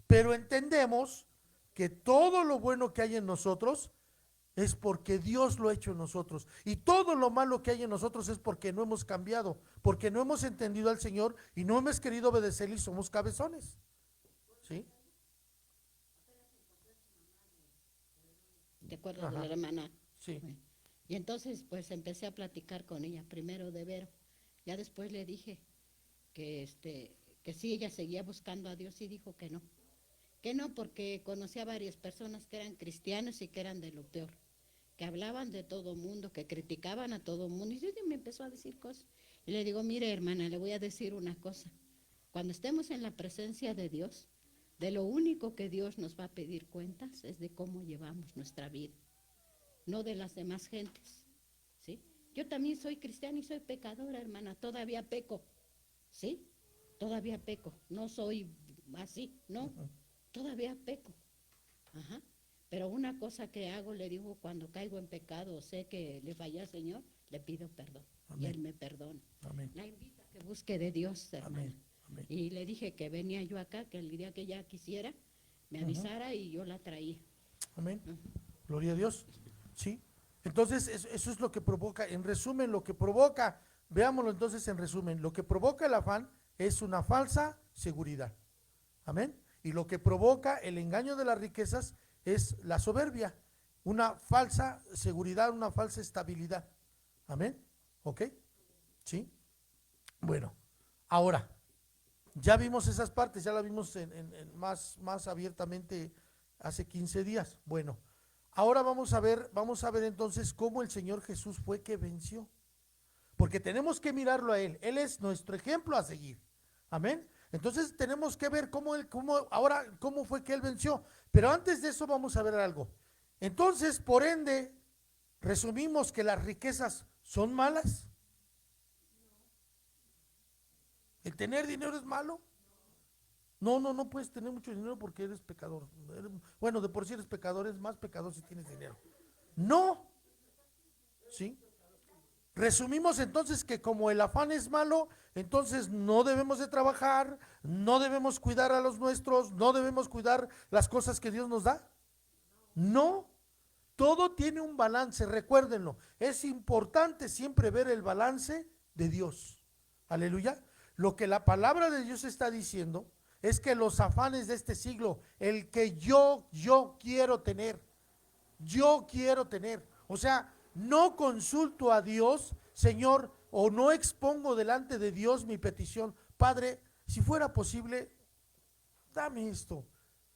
pero entendemos que todo lo bueno que hay en nosotros es porque Dios lo ha hecho en nosotros, y todo lo malo que hay en nosotros es porque no hemos cambiado, porque no hemos entendido al Señor y no hemos querido obedecerle y somos cabezones. ¿Sí? De acuerdo, Ajá. de la hermana. Sí. Bueno, y entonces pues empecé a platicar con ella, primero de Vero. Ya después le dije que sí, ella seguía buscando a Dios, y dijo que no. Que no, porque conocía a varias personas que eran cristianos y que eran de lo peor, que hablaban de todo mundo, que criticaban a todo mundo. Y ella me empezó a decir cosas. Y le digo, mire hermana, le voy a decir una cosa. Cuando estemos en la presencia de Dios, de lo único que Dios nos va a pedir cuentas es de cómo llevamos nuestra vida, no de las demás gentes, ¿sí? Yo también soy cristiana y soy pecadora, hermana, todavía peco, ¿sí? Todavía peco, no soy así, no, todavía peco. Ajá. Pero una cosa que hago, le digo, cuando caigo en pecado o sé que le fallé al Señor, le pido perdón. Amén. Y Él me perdona. Amén. La invito a que busque de Dios, hermana. Amén. Amén. Y le dije que venía yo acá, que el día que ella quisiera, me avisara y yo la traía. Amén. Gloria a Dios. Sí. Entonces, eso es lo que provoca, en resumen, lo que provoca, veámoslo entonces en resumen, lo que provoca el afán es una falsa seguridad. Amén. Y lo que provoca el engaño de las riquezas es la soberbia, una falsa seguridad, una falsa estabilidad. Amén. ¿Ok? ¿Sí? Bueno, ahora, ya vimos esas partes, ya la vimos más abiertamente hace 15 días. Bueno, ahora vamos a ver entonces cómo el Señor Jesús fue que venció. Porque tenemos que mirarlo a Él. Él es nuestro ejemplo a seguir. Amén. Entonces tenemos que ver cómo fue que Él venció. Pero antes de eso vamos a ver algo. Entonces, por ende, resumimos que las riquezas son malas. ¿El tener dinero es malo? No puedes tener mucho dinero porque eres pecador. Bueno, de por sí eres pecador, eres más pecador si tienes dinero. No. ¿Sí? Resumimos entonces que como el afán es malo, entonces no debemos de trabajar, no debemos cuidar a los nuestros, no debemos cuidar las cosas que Dios nos da. No. Todo tiene un balance, recuérdenlo. Es importante siempre ver el balance de Dios. Aleluya. Lo que la palabra de Dios está diciendo es que los afanes de este siglo, el que yo quiero tener, o sea, no consulto a Dios, Señor, o no expongo delante de Dios mi petición, Padre, si fuera posible, dame esto,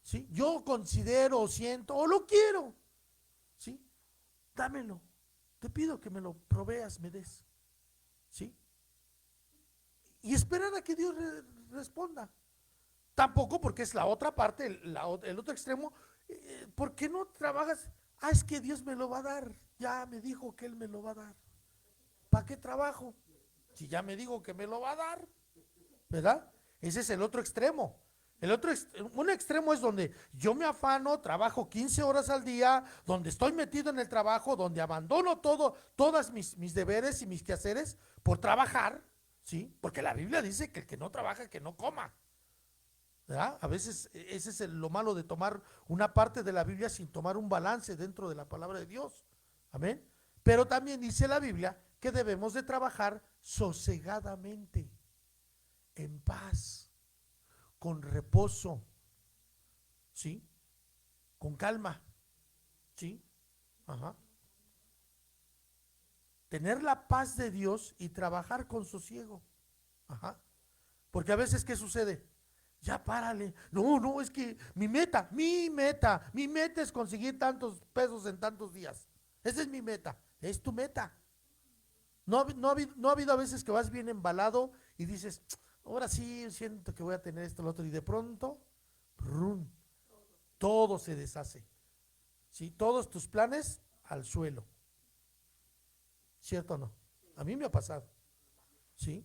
¿sí? Yo considero o siento o lo quiero, ¿sí? Dámelo, te pido que me lo proveas, me des, ¿sí? Y esperar a que Dios responda. Tampoco, porque es la otra parte, el otro extremo. ¿Por qué no trabajas? Es que Dios me lo va a dar. Ya me dijo que Él me lo va a dar. ¿Para qué trabajo? Si ya me dijo que me lo va a dar, ¿verdad? Ese es el otro extremo. Un extremo es donde yo me afano, trabajo 15 horas al día, donde estoy metido en el trabajo, donde abandono todas mis deberes y mis quehaceres por trabajar, ¿sí? Porque la Biblia dice que el que no trabaja, que no coma, ¿verdad? A veces ese es lo malo de tomar una parte de la Biblia sin tomar un balance dentro de la palabra de Dios. Amén. Pero también dice la Biblia que debemos de trabajar sosegadamente, en paz, con reposo, ¿sí? Con calma, ¿sí? Ajá. Tener la paz de Dios y trabajar con sosiego. Ajá. Porque a veces, ¿qué sucede? Ya párale. No, es que mi meta es conseguir tantos pesos en tantos días. Esa es mi meta. Es tu meta. No ha habido a veces que vas bien embalado y dices, ahora sí siento que voy a tener esto, lo otro, y de pronto, ¡rum!, todo se deshace. ¿Sí? Todos tus planes al suelo. ¿Cierto o no? A mí me ha pasado. ¿Sí?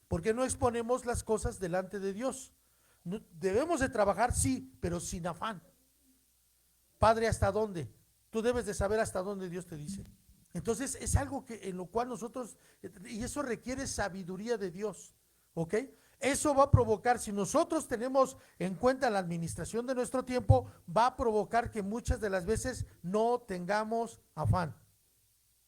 Porque no exponemos las cosas delante de Dios. No, debemos de trabajar, sí, pero sin afán. Padre, ¿hasta dónde? Tú debes de saber hasta dónde Dios te dice. Entonces es algo que en lo cual nosotros, y eso requiere sabiduría de Dios, ¿ok? Eso va a provocar, si nosotros tenemos en cuenta la administración de nuestro tiempo, va a provocar que muchas de las veces no tengamos afán,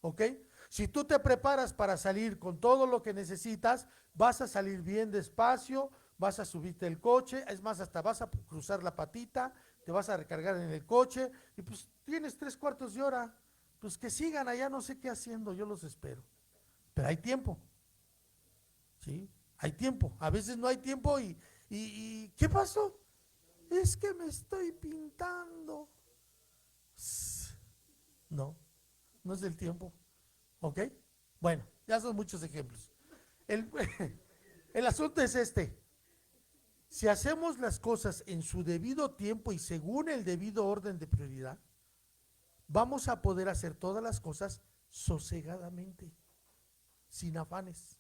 ¿ok? Si tú te preparas para salir con todo lo que necesitas, vas a salir bien despacio, vas a subirte el coche, es más, hasta vas a cruzar la patita, te vas a recargar en el coche, y pues tienes 3/4 de hora. Pues que sigan allá, no sé qué haciendo, yo los espero. Pero hay tiempo. ¿Sí? Hay tiempo. A veces no hay tiempo y ¿qué pasó? Es que me estoy pintando. No es del tiempo. ¿Ok? Bueno, ya son muchos ejemplos. El asunto es este. Si hacemos las cosas en su debido tiempo y según el debido orden de prioridad, vamos a poder hacer todas las cosas sosegadamente, sin afanes.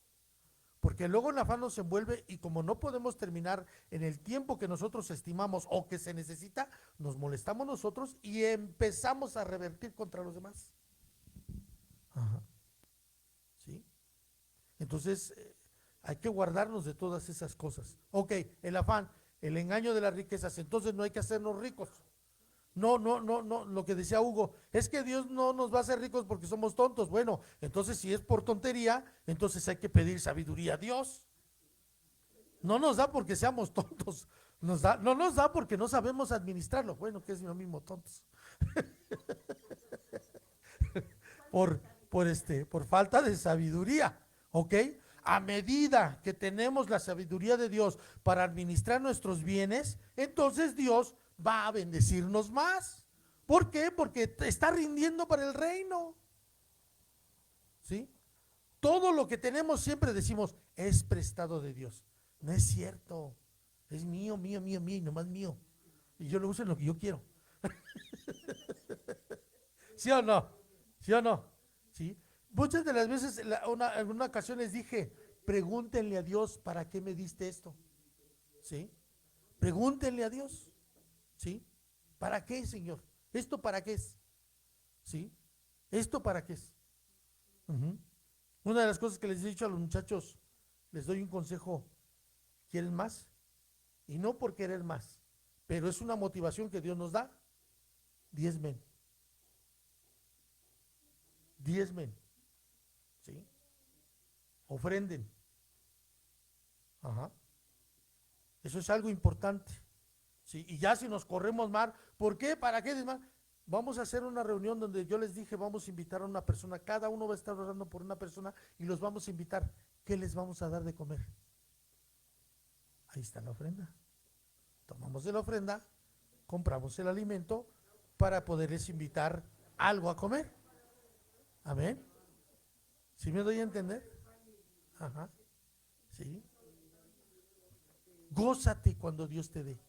Porque luego el afán nos envuelve y como no podemos terminar en el tiempo que nosotros estimamos o que se necesita, nos molestamos nosotros y empezamos a revertir contra los demás. Ajá. ¿Sí? Entonces, hay que guardarnos de todas esas cosas. Ok, el afán, el engaño de las riquezas, entonces no hay que hacernos ricos. No, lo que decía Hugo, es que Dios no nos va a hacer ricos porque somos tontos. Bueno, entonces si es por tontería, entonces hay que pedir sabiduría a Dios. No nos da porque seamos tontos, no nos da porque no sabemos administrarlo. Bueno, que es lo mismo tontos. por falta de sabiduría, ¿ok? A medida que tenemos la sabiduría de Dios para administrar nuestros bienes, entonces Dios va a bendecirnos más. ¿Por qué? Porque está rindiendo para el reino. ¿Sí? Todo lo que tenemos siempre decimos, es prestado de Dios. No es cierto. Es mío, y nomás mío. Y yo lo uso en lo que yo quiero. ¿Sí o no? ¿Sí o no? ¿Sí? Muchas de las veces, en alguna ocasión les dije, pregúntenle a Dios, ¿para qué me diste esto? ¿Sí? Pregúntenle a Dios. ¿Sí? ¿Para qué, Señor? ¿Esto para qué es? ¿Sí? ¿Esto para qué es? Una de las cosas que les he dicho a los muchachos, les doy un consejo, ¿quieren más? Y no por querer más, pero es una motivación que Dios nos da. Diezmen. ¿Sí? Ofrenden. Ajá. Eso es algo importante. ¿Sí? Y ya si nos corremos mal, ¿por qué? ¿Para qué? Vamos a hacer una reunión donde yo les dije, vamos a invitar a una persona, cada uno va a estar orando por una persona y los vamos a invitar. ¿Qué les vamos a dar de comer? Ahí está la ofrenda. Tomamos de la ofrenda, compramos el alimento para poderles invitar algo a comer. Amén. ¿Sí me doy a entender? Ajá. Sí. Gózate cuando Dios te dé,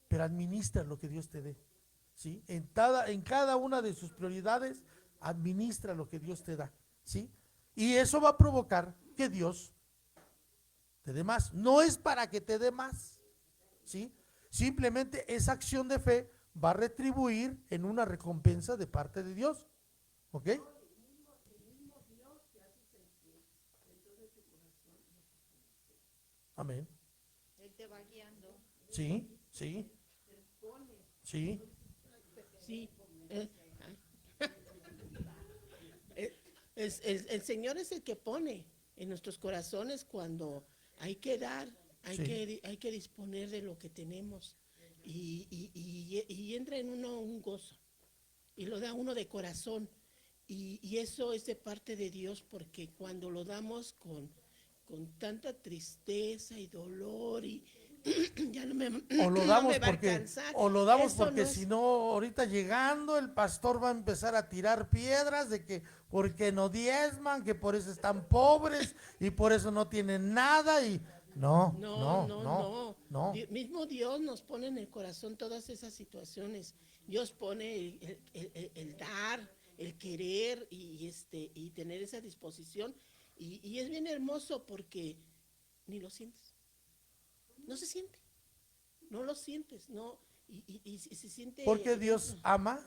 pero administra lo que Dios te dé. ¿Sí? En cada una de sus prioridades, administra lo que Dios te da. ¿Sí? Y eso va a provocar que Dios te dé más. No es para que te dé más, ¿sí? Simplemente esa acción de fe va a retribuir en una recompensa de parte de Dios, ¿ok? Amén. Él te va guiando. Sí, sí, sí, Sí. El Señor es el que pone en nuestros corazones cuando hay que dar, Sí. hay que disponer de lo que tenemos y entra en uno un gozo y lo da uno de corazón y eso es de parte de Dios porque cuando lo damos con tanta tristeza y dolor y ya no me, o lo no damos me va a porque, alcanzar, o lo damos eso porque no es- si no, ahorita llegando el pastor va a empezar a tirar piedras de que porque no diezman, que por eso están pobres y por eso no tienen nada y no, no. Mismo Dios nos pone en el corazón todas esas situaciones. Dios pone el dar, el querer y tener esa disposición. Y es bien hermoso porque ni lo sientes. No se siente. No lo sientes. No. Y se siente. Porque Dios ama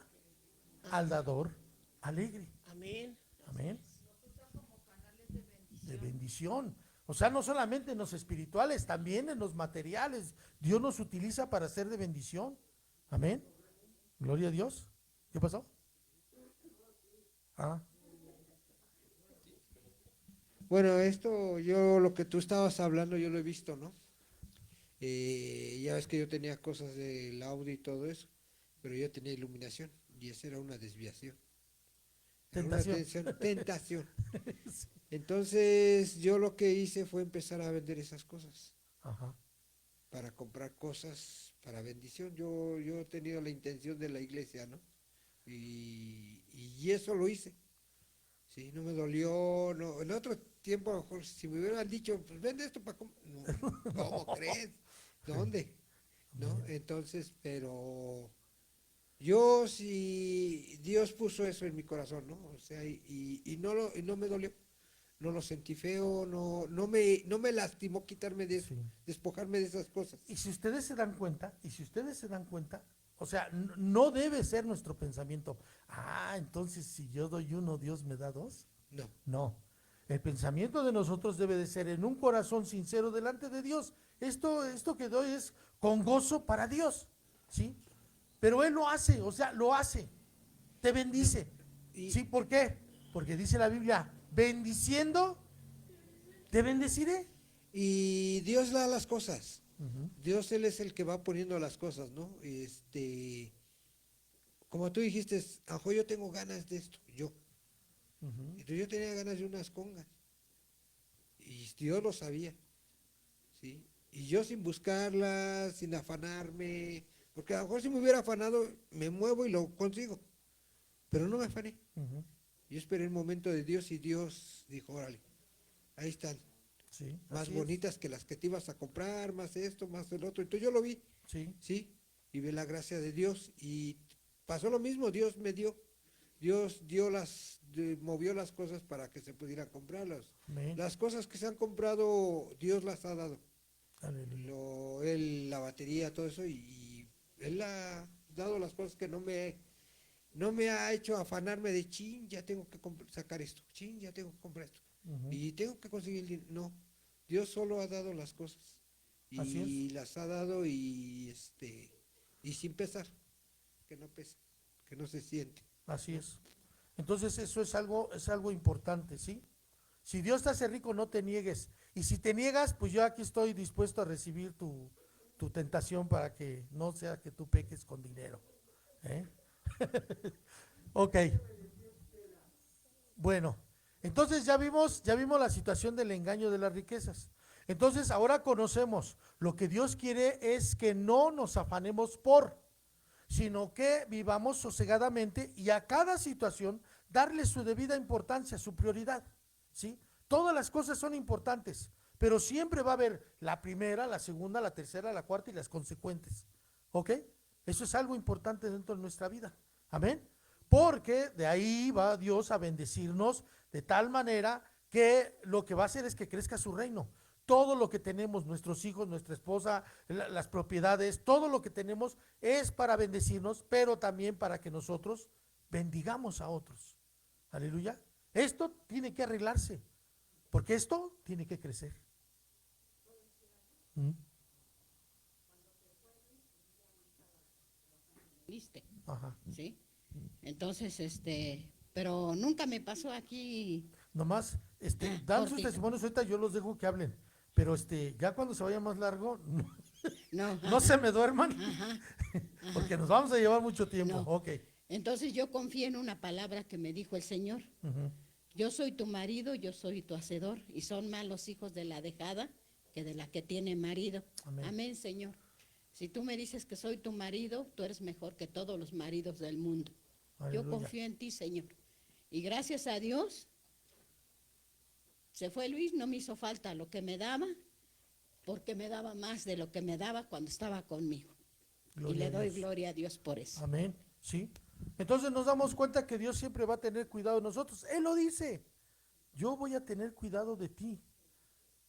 al dador alegre. Amén. Amén. De bendición. O sea, no solamente en los espirituales, también en los materiales. Dios nos utiliza para ser de bendición. Amén. Gloria a Dios. ¿Qué pasó? Ah, Bueno, esto, yo lo que tú estabas hablando, yo lo he visto, ¿no? Ya ves que yo tenía cosas del audio y todo eso, pero yo tenía iluminación y esa era una desviación. Era una tentación. Entonces, yo lo que hice fue empezar a vender esas cosas ajá. para comprar cosas para bendición. Yo he tenido la intención de la iglesia, ¿no? Y eso lo hice. Sí, no me dolió, no. En otro tiempo, a lo mejor, si me hubieran dicho, pues vende esto para no, ¿cómo crees? ¿Dónde? ¿No? Entonces, pero yo sí, Dios puso eso en mi corazón, ¿no? O sea, y no me dolió, no lo sentí feo, no me lastimó quitarme de eso, Sí. despojarme de esas cosas. Y si ustedes se dan cuenta, o sea, no debe ser nuestro pensamiento. Ah, entonces si yo doy uno, Dios me da dos. No. No. El pensamiento de nosotros debe de ser en un corazón sincero delante de Dios. Esto que doy es con gozo para Dios, ¿sí? Pero Él lo hace, o sea, lo hace. Te bendice. Y- ¿Sí? ¿Por qué? Porque dice la Biblia, bendiciendo, te bendeciré. Y Dios da las cosas. Ujú. Dios, Él es el que va poniendo las cosas, ¿no? Como tú dijiste, a lo mejor yo tengo ganas de esto, yo. Ujú. Entonces yo tenía ganas de unas congas. Y Dios lo sabía, ¿sí? Y yo sin buscarlas, sin afanarme, porque a lo mejor si me hubiera afanado, me muevo y lo consigo. Pero no me afané. Ujú. Yo esperé el momento de Dios y Dios dijo, órale, ahí están, Sí, más así es. bonitas que las que te ibas a comprar, más esto, más el otro. Entonces yo lo vi. Sí, ¿Sí? Y vi la gracia de Dios y pasó lo mismo, Dios me dio, Dios movió las cosas para que se pudieran comprarlas. amén. Las cosas que se han comprado, Dios las ha dado. Aleluya. Él, la batería, todo eso, y Él ha dado las cosas que no me ha hecho afanarme de chin, ya tengo que sacar esto, chin, ya tengo que comprar esto. Ujú. Y tengo que conseguir el dinero. No, Dios solo ha dado las cosas. Así Y es. las ha dado y sin pesar, que no pesa, que no se siente. Así es. Entonces eso es algo importante, ¿sí? Si Dios te hace rico, no te niegues. Y si te niegas, pues yo aquí estoy dispuesto a recibir tu tentación para que no sea que tú peques con dinero. ¿Eh? Ok. Bueno, entonces ya vimos la situación del engaño de las riquezas. Entonces ahora conocemos, lo que Dios quiere es que no nos afanemos sino que vivamos sosegadamente y a cada situación darle su debida importancia, su prioridad, ¿sí? Todas las cosas son importantes, pero siempre va a haber la primera, la segunda, la tercera, la cuarta y las consecuentes, ¿ok? Eso es algo importante dentro de nuestra vida, amén. Porque de ahí va Dios a bendecirnos de tal manera que lo que va a hacer es que crezca su reino. todo lo que tenemos, nuestros hijos, nuestra esposa, las propiedades, todo lo que tenemos es para bendecirnos, pero también para que nosotros bendigamos a otros. Aleluya. Esto tiene que arreglarse, porque esto tiene que crecer. ¿Viste? Ajá. ¿Sí? Entonces, pero nunca me pasó aquí. Nomás, dan sus Cortito. testimonios ahorita, yo los dejo que hablen, pero ya cuando se vaya más largo, No, no se me duerman, ajá, porque nos vamos a llevar mucho tiempo. No. Ok. Entonces yo confié en una palabra que me dijo el Señor. Ujú. Yo soy tu marido, yo soy tu hacedor, y son más los hijos de la dejada que de la que tiene marido. Amén. Amén, Señor. Si tú me dices que soy tu marido, tú eres mejor que todos los maridos del mundo. Aleluya. Yo confío en ti, Señor. Y gracias a Dios, se fue Luis, no me hizo falta lo que me daba, porque me daba más de lo que me daba cuando estaba conmigo. Gloria y le a doy Dios. gloria a Dios por eso. Amén. Sí. Entonces nos damos cuenta que Dios siempre va a tener cuidado de nosotros. Él lo dice. Yo voy a tener cuidado de ti.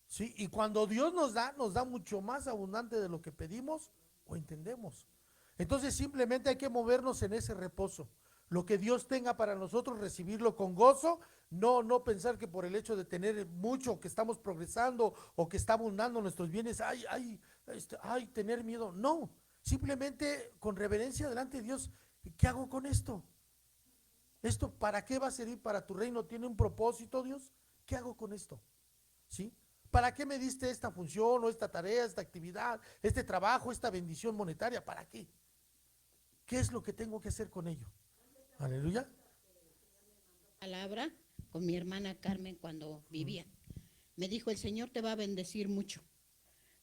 Sí. Y cuando Dios nos da mucho más abundante de lo que pedimos o entendemos. Entonces simplemente hay que movernos en ese reposo. Lo que Dios tenga para nosotros, recibirlo con gozo, no pensar que por el hecho de tener mucho, que estamos progresando o que está abundando nuestros bienes, tener miedo. No, simplemente con reverencia delante de Dios, ¿qué hago con esto? ¿Esto para qué va a servir para tu reino? ¿Tiene un propósito, Dios? ¿Qué hago con esto? ¿Sí? ¿Para qué me diste esta función o esta tarea, esta actividad, este trabajo, esta bendición monetaria? ¿Para qué? ¿Qué es lo que tengo que hacer con ello? Aleluya. Palabra con mi hermana Carmen cuando vivía. Me dijo, el Señor te va a bendecir mucho.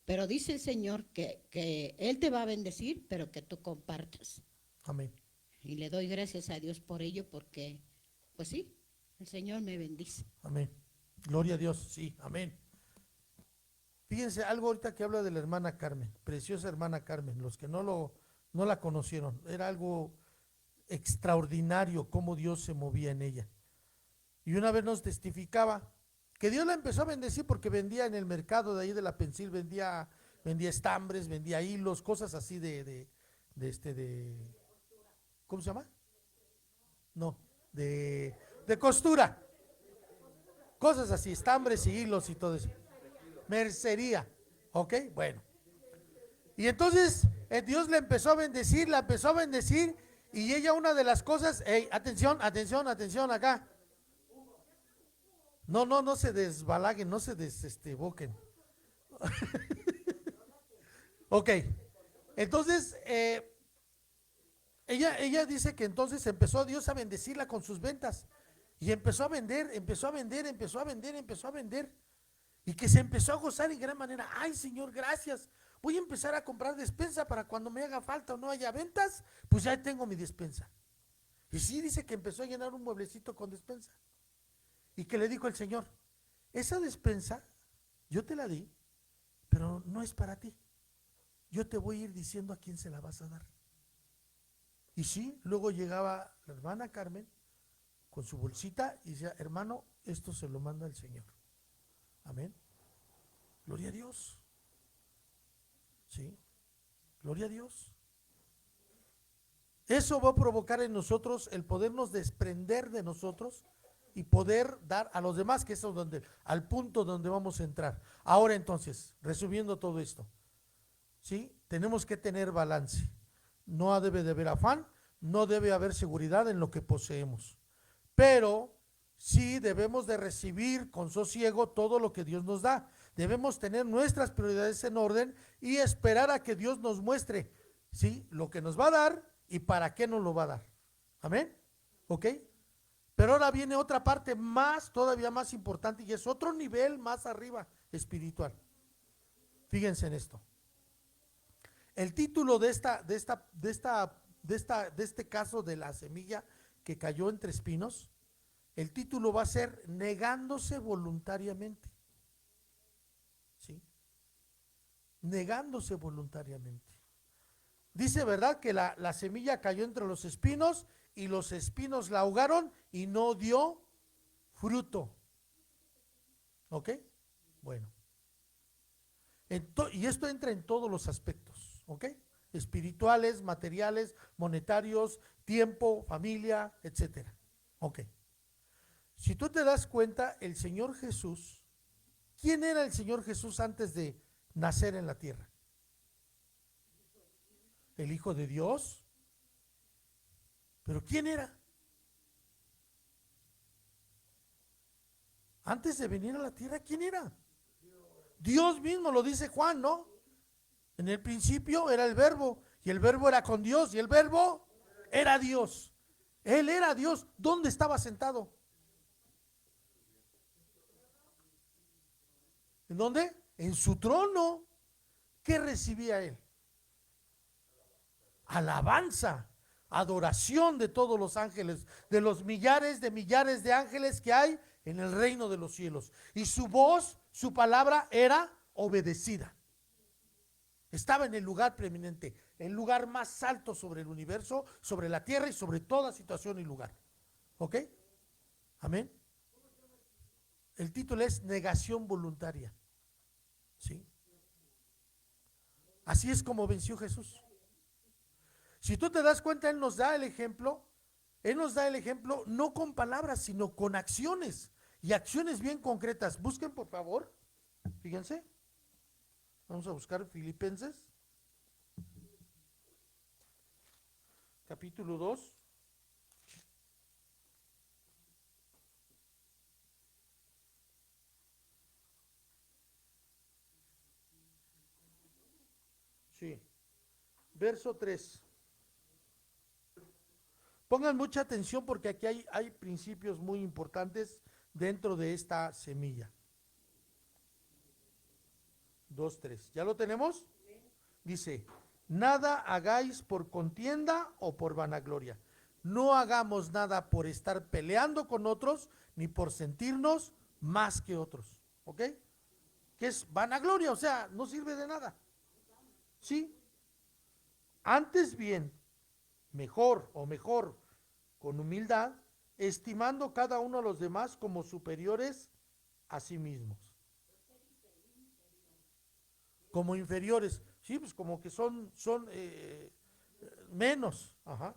Pero dice el Señor que Él te va a bendecir, pero que tú compartas. Amén. Y le doy gracias a Dios por ello, porque, pues sí, el Señor me bendice. Amén. Gloria a Dios. Sí, amén. Fíjense, algo ahorita que habla de la hermana Carmen, preciosa hermana Carmen, los que no la conocieron, era algo extraordinario cómo Dios se movía en ella. Y una vez nos testificaba que Dios la empezó a bendecir porque vendía en el mercado de ahí de la Pensil, vendía estambres, vendía hilos, cosas así de ¿cómo se llama? No, de costura, cosas así, estambres y hilos y todo eso. Mercería, ¿ok? Bueno. Y entonces Dios la empezó a bendecir, y ella una de las cosas, atención acá. No se desbalaguen, no se desboquen. Ok, entonces ella dice que entonces empezó Dios a bendecirla con sus ventas y empezó a vender, y que se empezó a gozar en gran manera. Ay, Señor, gracias. Voy a empezar a comprar despensa para cuando me haga falta o no haya ventas, pues ya tengo mi despensa. Y sí, dice que empezó a llenar un mueblecito con despensa. Y que le dijo el Señor, esa despensa yo te la di, pero no es para ti. Yo te voy a ir diciendo a quién se la vas a dar. Y sí, luego llegaba la hermana Carmen con su bolsita y decía, hermano, esto se lo manda el Señor. Amén. Gloria a Dios. Sí, gloria a Dios. Eso va a provocar en nosotros el podernos desprender de nosotros y poder dar a los demás, que es al punto donde vamos a entrar. Ahora entonces, resumiendo todo esto, ¿sí? Tenemos que tener balance. No debe de haber afán, no debe haber seguridad en lo que poseemos, pero sí debemos de recibir con sosiego todo lo que Dios nos da. Debemos tener nuestras prioridades en orden y esperar a que Dios nos muestre, ¿sí?, lo que nos va a dar y para qué nos lo va a dar. Amén. ¿Ok? Pero ahora viene otra parte todavía más importante, y es otro nivel más arriba espiritual. Fíjense en esto. El título de este caso de la semilla que cayó entre espinos, el título va a ser negándose voluntariamente. ¿Sí? Negándose voluntariamente. Dice, ¿verdad?, que la semilla cayó entre los espinos y los espinos la ahogaron y no dio fruto. ¿Ok? Bueno. Y esto entra en todos los aspectos, ¿ok? Espirituales, materiales, monetarios, tiempo, familia, etcétera. Ok. Si tú te das cuenta, el Señor Jesús, ¿quién era el Señor Jesús antes de nacer en la tierra? El Hijo de Dios. ¿Pero quién era? Antes de venir a la tierra, ¿quién era? Dios mismo, lo dice Juan, ¿no? En el principio era el Verbo, y el Verbo era con Dios, y el Verbo era Dios. Él era Dios. ¿Dónde estaba sentado? ¿En dónde? En su trono. ¿Qué recibía él? Alabanza, adoración de todos los ángeles, de los millares de ángeles que hay en el reino de los cielos. Y su voz, su palabra era obedecida. Estaba en el lugar preeminente, el lugar más alto sobre el universo, sobre la tierra y sobre toda situación y lugar. ¿Ok? Amén. El título es Negación Voluntaria. ¿Sí? Así es como venció Jesús. Si tú te das cuenta, Él nos da el ejemplo no con palabras, sino con acciones, y acciones bien concretas. Busquen, por favor, fíjense, vamos a buscar Filipenses, capítulo 2. Sí, verso 3. Pongan mucha atención porque aquí hay principios muy importantes dentro de esta semilla. 2:3. ¿Ya lo tenemos? Dice, nada hagáis por contienda o por vanagloria. No hagamos nada por estar peleando con otros, ni por sentirnos más que otros. ¿Ok? ¿Qué es vanagloria? O sea, no sirve de nada. ¿Sí? Antes bien, mejor, con humildad, estimando cada uno a los demás como superiores a sí mismos. Como inferiores, sí, pues como que son menos. Ajá.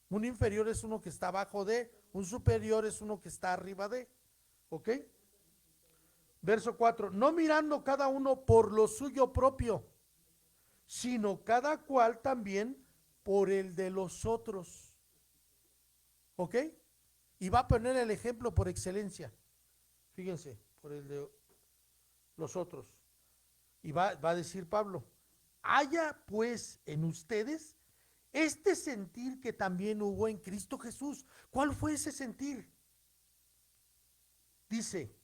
Un inferior es uno que está abajo de, un superior es uno que está arriba de. ¿Ok? Verso 4, no mirando cada uno por lo suyo propio, sino cada cual también por el de los otros. ¿Ok? Y va a poner el ejemplo por excelencia. Fíjense, por el de los otros. Y va a decir Pablo, haya pues en ustedes este sentir que también hubo en Cristo Jesús. ¿Cuál fue ese sentir? Dice,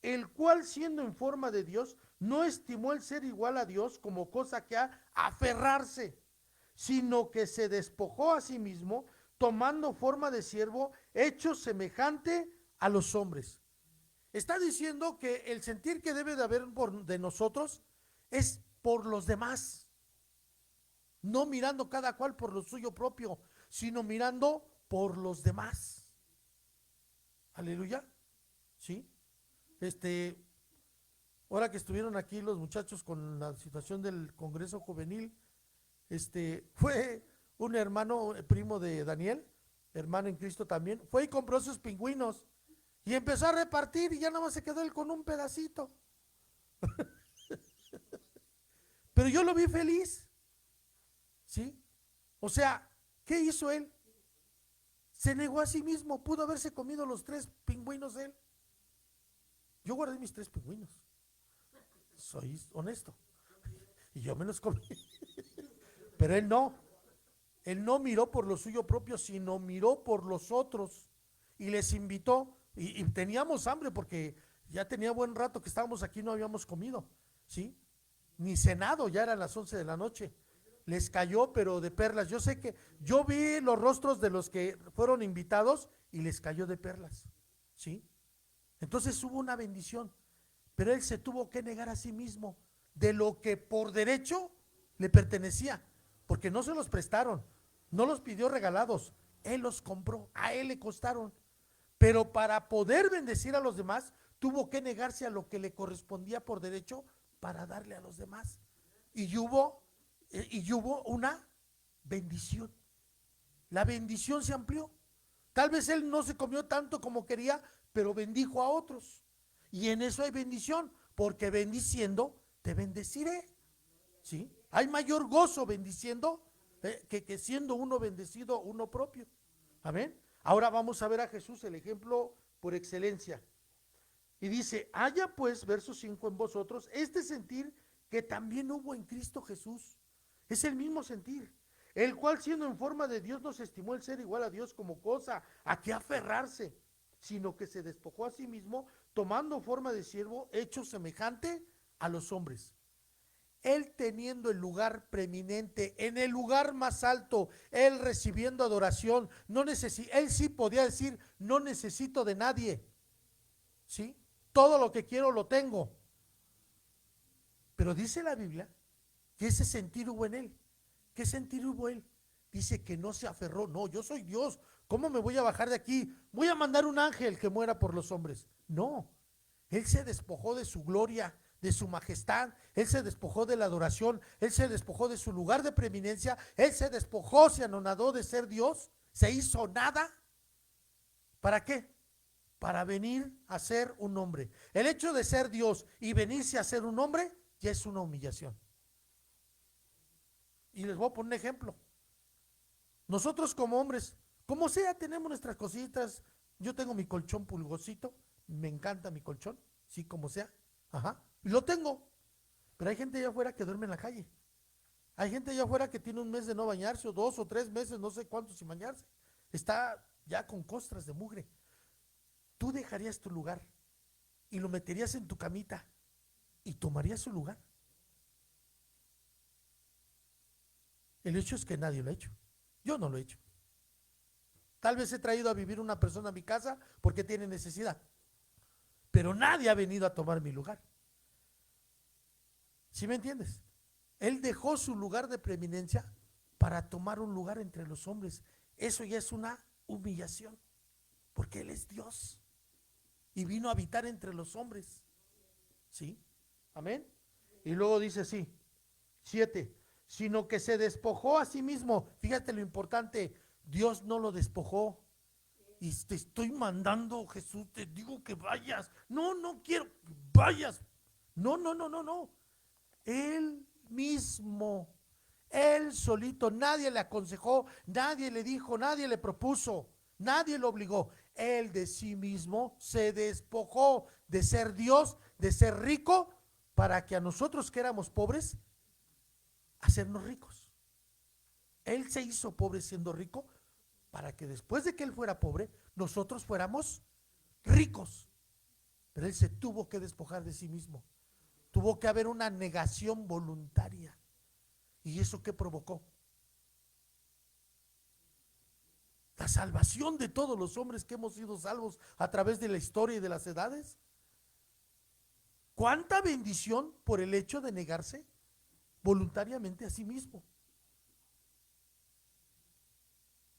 el cual siendo en forma de Dios, no estimó el ser igual a Dios como cosa que a aferrarse, sino que se despojó a sí mismo, tomando forma de siervo, hecho semejante a los hombres. Está diciendo que el sentir que debe de haber de nosotros es por los demás, no mirando cada cual por lo suyo propio, sino mirando por los demás. Aleluya. ¿Sí? Ahora que estuvieron aquí los muchachos con la situación del Congreso Juvenil, fue un hermano, primo de Daniel, hermano en Cristo también, fue y compró sus pingüinos y empezó a repartir y ya nada más se quedó él con un pedacito. Pero yo lo vi feliz. ¿Sí? O sea, ¿qué hizo él? Se negó a sí mismo, pudo haberse comido los 3 pingüinos él. Yo guardé mis 3 pingüinos. Soy honesto. Y yo me los comí. Pero él no miró por lo suyo propio, sino miró por los otros. Y les invitó, y teníamos hambre porque ya tenía buen rato que estábamos aquí, no habíamos comido, ¿sí? Ni cenado, ya eran las 11 de la noche. Les cayó, pero de perlas. Yo sé que, yo vi los rostros de los que fueron invitados y les cayó de perlas, ¿sí? Entonces hubo una bendición, pero él se tuvo que negar a sí mismo de lo que por derecho le pertenecía, porque no se los prestaron, no los pidió regalados, él los compró, a él le costaron, pero para poder bendecir a los demás, tuvo que negarse a lo que le correspondía por derecho para darle a los demás. Y hubo una bendición. La bendición se amplió. Tal vez él no se comió tanto como quería, pero bendijo a otros. Y en eso hay bendición, porque bendiciendo te bendeciré. ¿Sí? Hay mayor gozo bendiciendo que siendo uno bendecido uno propio. Amén. Ahora vamos a ver a Jesús, el ejemplo por excelencia. Y dice, haya pues, verso 5, en vosotros este sentir que también hubo en Cristo Jesús. Es el mismo sentir, el cual siendo en forma de Dios no se estimó el ser igual a Dios como cosa a que aferrarse, sino que se despojó a sí mismo, tomando forma de siervo, hecho semejante a los hombres. Él teniendo el lugar preeminente, en el lugar más alto, él recibiendo adoración, él sí podía decir, no necesito de nadie, ¿sí? Todo lo que quiero lo tengo. Pero dice la Biblia que ese sentir hubo en él. ¿Qué sentir hubo él? Dice que no se aferró. No, yo soy Dios. ¿Cómo me voy a bajar de aquí? Voy a mandar un ángel que muera por los hombres. No, él se despojó de su gloria, de su majestad. Él se despojó de la adoración. Él se despojó de su lugar de preeminencia. Él se despojó, se anonadó de ser Dios. Se hizo nada. ¿Para qué? Para venir a ser un hombre. El hecho de ser Dios y venirse a ser un hombre ya es una humillación. Y les voy a poner un ejemplo. Nosotros como hombres, como sea, tenemos nuestras cositas. Yo tengo mi colchón pulgosito, me encanta mi colchón, sí, como sea, ajá, y lo tengo. Pero hay gente allá afuera que duerme en la calle. Hay gente allá afuera que tiene un mes de no bañarse, o 2 o 3 meses, no sé cuántos sin bañarse. Está ya con costras de mugre. Tú dejarías tu lugar y lo meterías en tu camita y tomarías su lugar. El hecho es que nadie lo ha hecho. Yo no lo he hecho. Tal vez he traído a vivir una persona a mi casa porque tiene necesidad, pero nadie ha venido a tomar mi lugar. ¿Sí me entiendes? Él dejó su lugar de preeminencia para tomar un lugar entre los hombres. Eso ya es una humillación, porque Él es Dios y vino a habitar entre los hombres. ¿Sí? Amén. Y luego dice así, 7, sino que se despojó a sí mismo. Fíjate lo importante, Dios no lo despojó. Y te estoy mandando, Jesús, te digo que vayas. No, no quiero que vayas. No. Él mismo, él solito, nadie le aconsejó, nadie le dijo, nadie le propuso, nadie lo obligó. Él de sí mismo se despojó de ser Dios, de ser rico, para que a nosotros que éramos pobres, hacernos ricos. Él se hizo pobre siendo rico, para que después de que él fuera pobre, nosotros fuéramos ricos. Pero él se tuvo que despojar de sí mismo. Tuvo que haber una negación voluntaria. ¿Y eso qué provocó? La salvación de todos los hombres que hemos sido salvos a través de la historia y de las edades. ¿Cuánta bendición por el hecho de negarse voluntariamente a sí mismo?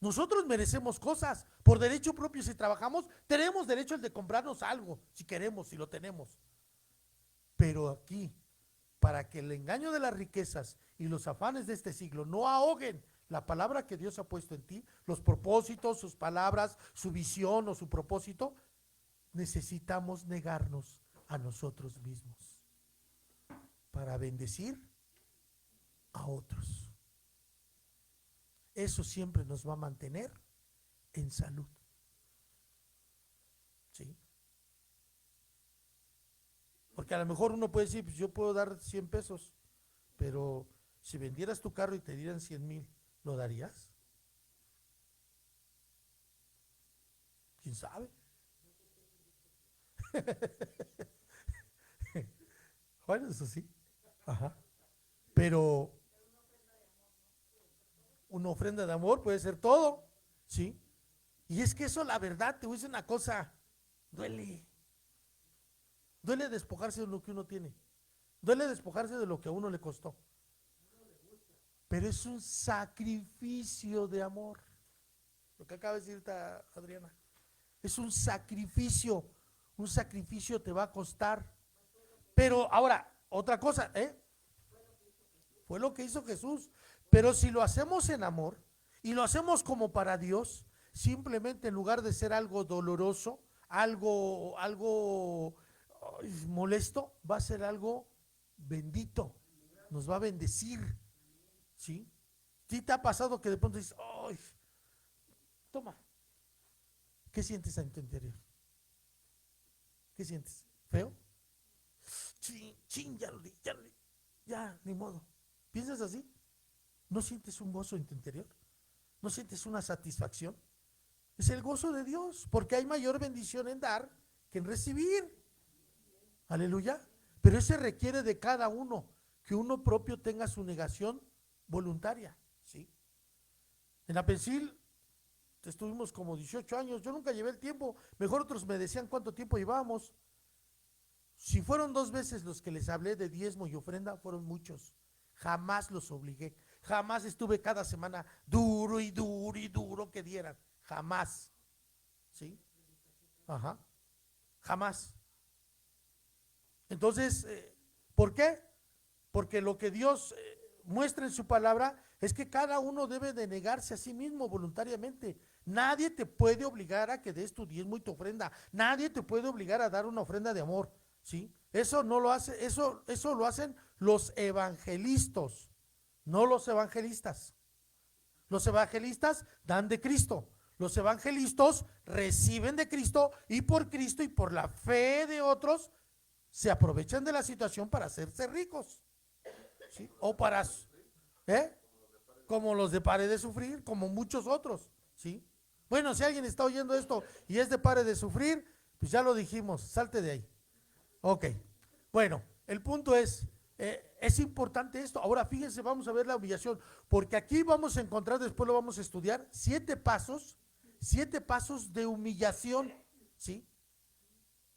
Nosotros merecemos cosas por derecho propio. Si trabajamos, tenemos derecho al de comprarnos algo, si queremos, si lo tenemos. Pero aquí, para que el engaño de las riquezas y los afanes de este siglo no ahoguen la palabra que Dios ha puesto en ti, los propósitos, sus palabras, su visión o su propósito, necesitamos negarnos a nosotros mismos para bendecir a otros. Eso siempre nos va a mantener en salud. ¿Sí? Porque a lo mejor uno puede decir, pues yo puedo dar 100 pesos, pero si vendieras tu carro y te dieran 100,000, ¿lo darías? ¿Quién sabe? Bueno, eso sí. Ajá. Pero una ofrenda de amor puede ser todo, ¿sí? Y es que eso, la verdad, te voy a decir una cosa, duele. Duele despojarse de lo que uno tiene. Duele despojarse de lo que a uno le costó. Pero es un sacrificio de amor. Lo que acaba de decirte Adriana. Es un sacrificio. Un sacrificio te va a costar. Pero ahora, otra cosa, fue lo que hizo Jesús. Pero si lo hacemos en amor y lo hacemos como para Dios, simplemente en lugar de ser algo doloroso, algo molesto, va a ser algo bendito, nos va a bendecir, ¿sí? ¿Sí te ha pasado que de pronto dices, ¡ay! Toma. ¿Qué sientes en tu interior? ¿Qué sientes? ¿Feo? Chin, ya, ni modo. ¿Piensas así? ¿No sientes un gozo en tu interior? ¿No sientes una satisfacción? Es el gozo de Dios, porque hay mayor bendición en dar que en recibir. Aleluya. Pero ese requiere de cada uno, que uno propio tenga su negación voluntaria, ¿sí? En la Pensil estuvimos como 18 años, yo nunca llevé el tiempo, mejor otros me decían cuánto tiempo llevábamos. Si fueron 2 veces los que les hablé de diezmo y ofrenda, fueron muchos. Jamás los obligué, jamás estuve cada semana duro que dieran, jamás, ¿sí? Ajá, jamás. Entonces, ¿por qué? Porque lo que Dios muestra en su palabra es que cada uno debe de negarse a sí mismo voluntariamente. Nadie te puede obligar a que des tu diezmo y tu ofrenda. Nadie te puede obligar a dar una ofrenda de amor, ¿sí? Eso no lo hace, eso lo hacen los evangelistas, no los evangelistas. Los evangelistas dan de Cristo. Los evangelistas reciben de Cristo y por Cristo y por la fe de otros se aprovechan de la situación para hacerse ricos, ¿sí? O para, como los de Pare de Sufrir, como muchos otros, ¿sí? Bueno, si alguien está oyendo esto y es de Pare de Sufrir, pues ya lo dijimos, salte de ahí. Ok, bueno, el punto es importante esto. Ahora fíjense, vamos a ver la humillación, porque aquí vamos a encontrar, después lo vamos a estudiar, 7 pasos de humillación, ¿sí?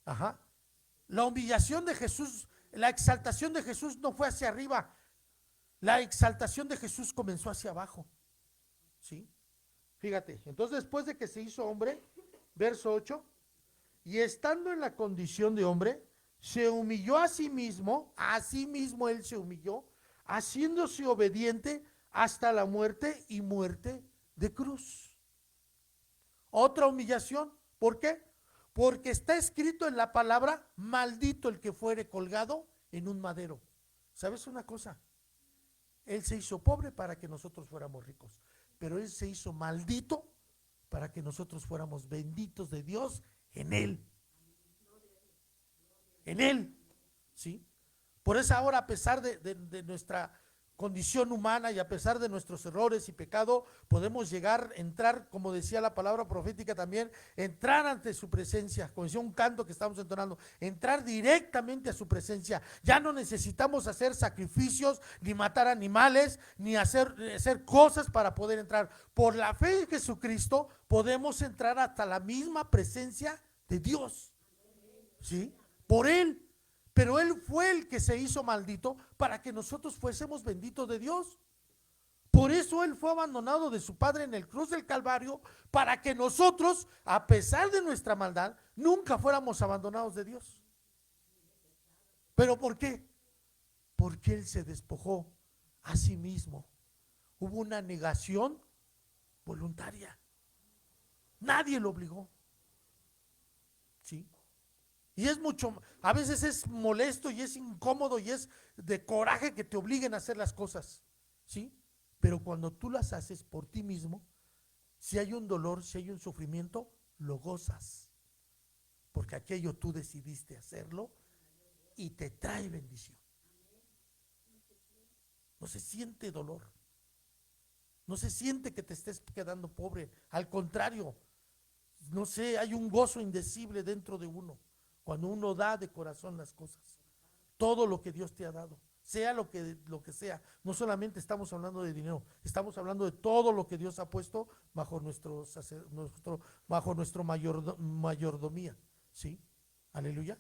Ajá. La humillación de Jesús, la exaltación de Jesús no fue hacia arriba, la exaltación de Jesús comenzó hacia abajo, ¿sí? Fíjate, entonces después de que se hizo hombre, verso 8, y estando en la condición de hombre, se humilló a sí mismo él se humilló, haciéndose obediente hasta la muerte y muerte de cruz. Otra humillación, ¿por qué? Porque está escrito en la palabra, maldito el que fuere colgado en un madero. ¿Sabes una cosa? Él se hizo pobre para que nosotros fuéramos ricos, pero Él se hizo maldito para que nosotros fuéramos benditos de Dios en Él. En Él, ¿sí? Por eso ahora, a pesar de nuestra condición humana y a pesar de nuestros errores y pecado, podemos entrar, como decía la palabra profética también, entrar ante su presencia, como decía un canto que estamos entonando, entrar directamente a su presencia. Ya no necesitamos hacer sacrificios, ni matar animales, ni hacer cosas para poder entrar. Por la fe en Jesucristo podemos entrar hasta la misma presencia de Dios, ¿sí? Por Él. Pero Él fue el que se hizo maldito para que nosotros fuésemos benditos de Dios. Por eso Él fue abandonado de su Padre en el cruz del Calvario, para que nosotros, a pesar de nuestra maldad, nunca fuéramos abandonados de Dios. ¿Pero por qué? Porque Él se despojó a sí mismo. Hubo una negación voluntaria. Nadie lo obligó, ¿sí? Y es mucho, a veces es molesto y es incómodo y es de coraje que te obliguen a hacer las cosas, ¿sí? Pero cuando tú las haces por ti mismo, si hay un dolor, si hay un sufrimiento, lo gozas, porque aquello tú decidiste hacerlo y te trae bendición. No se siente dolor, no se siente que te estés quedando pobre, al contrario, no sé, hay un gozo indecible dentro de uno. Cuando uno da de corazón las cosas, todo lo que Dios te ha dado, sea lo que sea, no solamente estamos hablando de dinero, estamos hablando de todo lo que Dios ha puesto bajo nuestro mayordomía, ¿sí? Aleluya,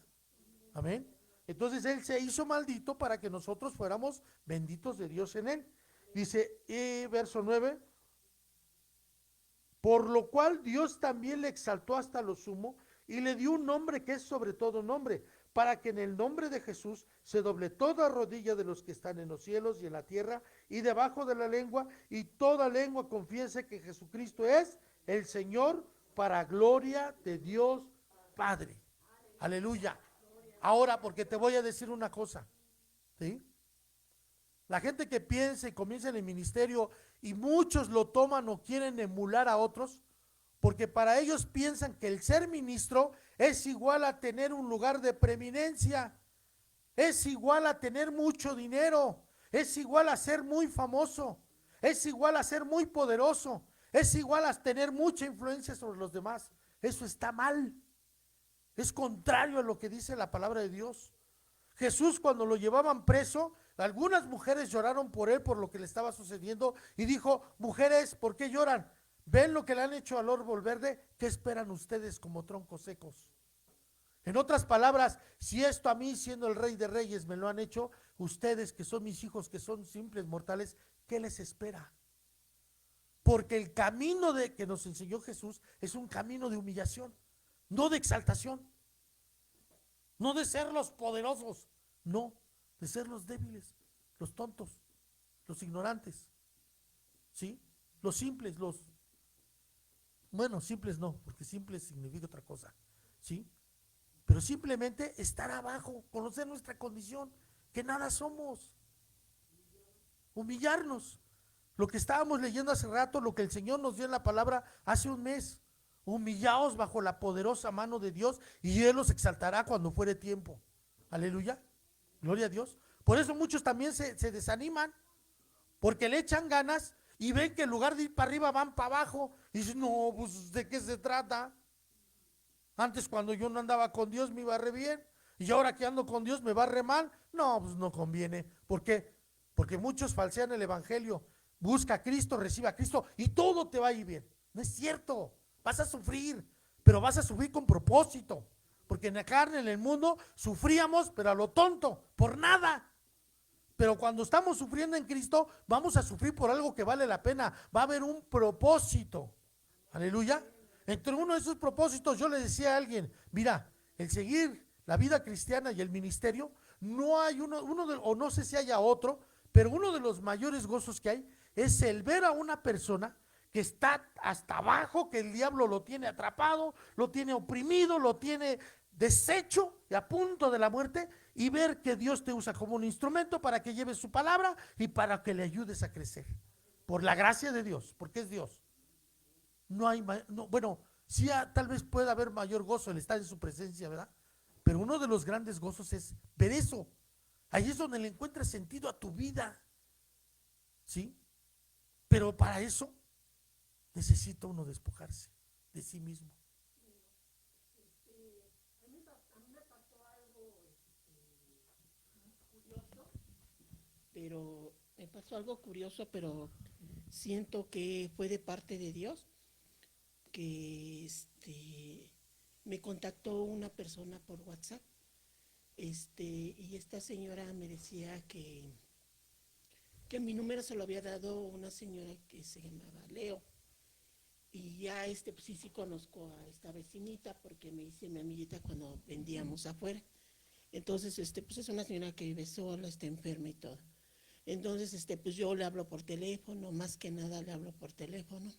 amén. Entonces Él se hizo maldito para que nosotros fuéramos benditos de Dios en Él. Dice, verso 9, por lo cual Dios también le exaltó hasta lo sumo y le dio un nombre que es sobre todo nombre, para que en el nombre de Jesús se doble toda rodilla de los que están en los cielos y en la tierra y debajo de la lengua, y toda lengua confiese que Jesucristo es el Señor, para gloria de Dios Padre. Aleluya. Ahora, porque te voy a decir una cosa, ¿sí? La gente que piensa y comienza en el ministerio y muchos lo toman o quieren emular a otros, porque para ellos piensan que el ser ministro es igual a tener un lugar de preeminencia, es igual a tener mucho dinero, es igual a ser muy famoso, es igual a ser muy poderoso, es igual a tener mucha influencia sobre los demás. Eso está mal, es contrario a lo que dice la palabra de Dios. Jesús, cuando lo llevaban preso, algunas mujeres lloraron por él, por lo que le estaba sucediendo, y dijo: mujeres, ¿por qué lloran? ¿Ven lo que le han hecho al árbol verde? ¿Qué esperan ustedes como troncos secos? En otras palabras, si esto a mí, siendo el Rey de Reyes, me lo han hecho, ustedes que son mis hijos, que son simples mortales, ¿qué les espera? Porque el camino que nos enseñó Jesús es un camino de humillación, no de exaltación, no de ser los poderosos, no, de ser los débiles, los tontos, los ignorantes, ¿sí? Los simples, bueno, simples no, porque simples significa otra cosa, ¿sí? Pero simplemente estar abajo, conocer nuestra condición, que nada somos, humillarnos. Lo que estábamos leyendo hace rato, lo que el Señor nos dio en la palabra hace un mes: humillaos bajo la poderosa mano de Dios y Él los exaltará cuando fuere tiempo. Aleluya, gloria a Dios. Por eso muchos también se desaniman, porque le echan ganas y ven que en lugar de ir para arriba van para abajo, y dicen: no, pues ¿de qué se trata? Antes, cuando yo no andaba con Dios, me iba re bien, y ahora que ando con Dios me va re mal. No, pues no conviene. ¿Por qué? Porque muchos falsean el evangelio. Busca a Cristo, recibe a Cristo y todo te va a ir bien. No es cierto, vas a sufrir, pero vas a sufrir con propósito, porque en la carne, en el mundo, sufríamos, pero a lo tonto, por nada. Pero cuando estamos sufriendo en Cristo, vamos a sufrir por algo que vale la pena. Va a haber un propósito. Aleluya. Entre uno de esos propósitos, yo le decía a alguien: mira, el seguir la vida cristiana y el ministerio, no hay o no sé si haya otro, pero uno de los mayores gozos que hay es el ver a una persona que está hasta abajo, que el diablo lo tiene atrapado, lo tiene oprimido, lo tiene deshecho y a punto de la muerte, y ver que Dios te usa como un instrumento para que lleves su palabra y para que le ayudes a crecer, por la gracia de Dios, porque es Dios. No hay, bueno, sí, tal vez pueda haber mayor gozo el estar en su presencia, ¿verdad? Pero uno de los grandes gozos es ver eso. Ahí es donde le encuentras sentido a tu vida, ¿sí? Pero para eso necesita uno despojarse de sí mismo. A mí me pasó algo curioso, pero me pasó algo curioso, pero siento que fue de parte de Dios, que me contactó una persona por WhatsApp, y esta señora me decía que mi número se lo había dado una señora que se llamaba Leo. Y ya pues sí conozco a esta vecinita, porque me hice mi amiguita cuando vendíamos afuera. Entonces, pues es una señora que vive sola, está enferma y todo. Entonces, pues yo le hablo por teléfono, más que nada le hablo por teléfono.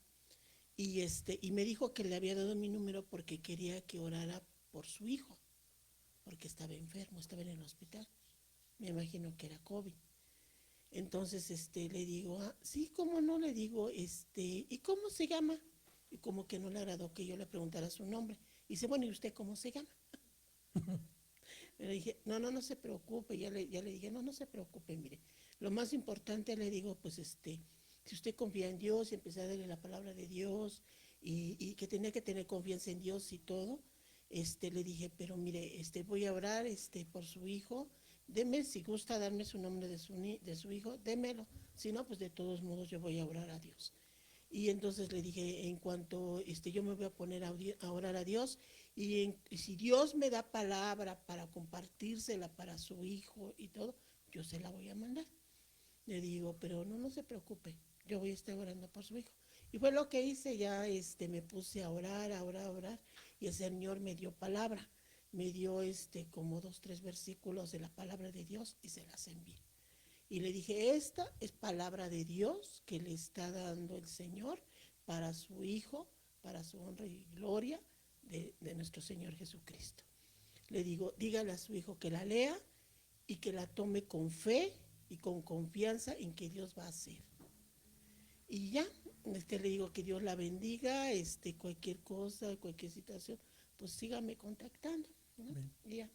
Y me dijo que le había dado mi número porque quería que orara por su hijo, porque estaba enfermo, estaba en el hospital. Me imagino que era COVID. Entonces, le digo: sí, ¿cómo no? Le digo, ¿y cómo se llama? Y como que no le agradó que yo le preguntara su nombre. Y dice: bueno, ¿y usted cómo se llama? Le dije: no se preocupe. Ya le dije: no se preocupe, mire. Lo más importante, le digo, pues si usted confía en Dios y empezar a darle la palabra de Dios y que tenía que tener confianza en Dios y todo, le dije: pero mire, voy a orar por su hijo. Deme, si gusta darme su nombre de su hijo, démelo. Si no, pues de todos modos yo voy a orar a Dios. Y entonces le dije: en cuanto yo me voy a poner a orar a Dios, y si Dios me da palabra para compartírsela para su hijo y todo, yo se la voy a mandar. Le digo: pero no se preocupe, yo voy a estar orando por su hijo. Y fue lo que hice. Ya me puse a orar, y el Señor me dio palabra. me dio como 2, 3 versículos de la palabra de Dios y se las envié. Y le dije, esta es palabra de Dios que le está dando el Señor para su Hijo, para su honra y gloria de nuestro Señor Jesucristo. Le digo, dígale a su hijo que la lea y que la tome con fe y con confianza en que Dios va a hacer. Y ya, le digo que Dios la bendiga, cualquier cosa, cualquier situación, pues sígame contactando, ¿no? Y ya.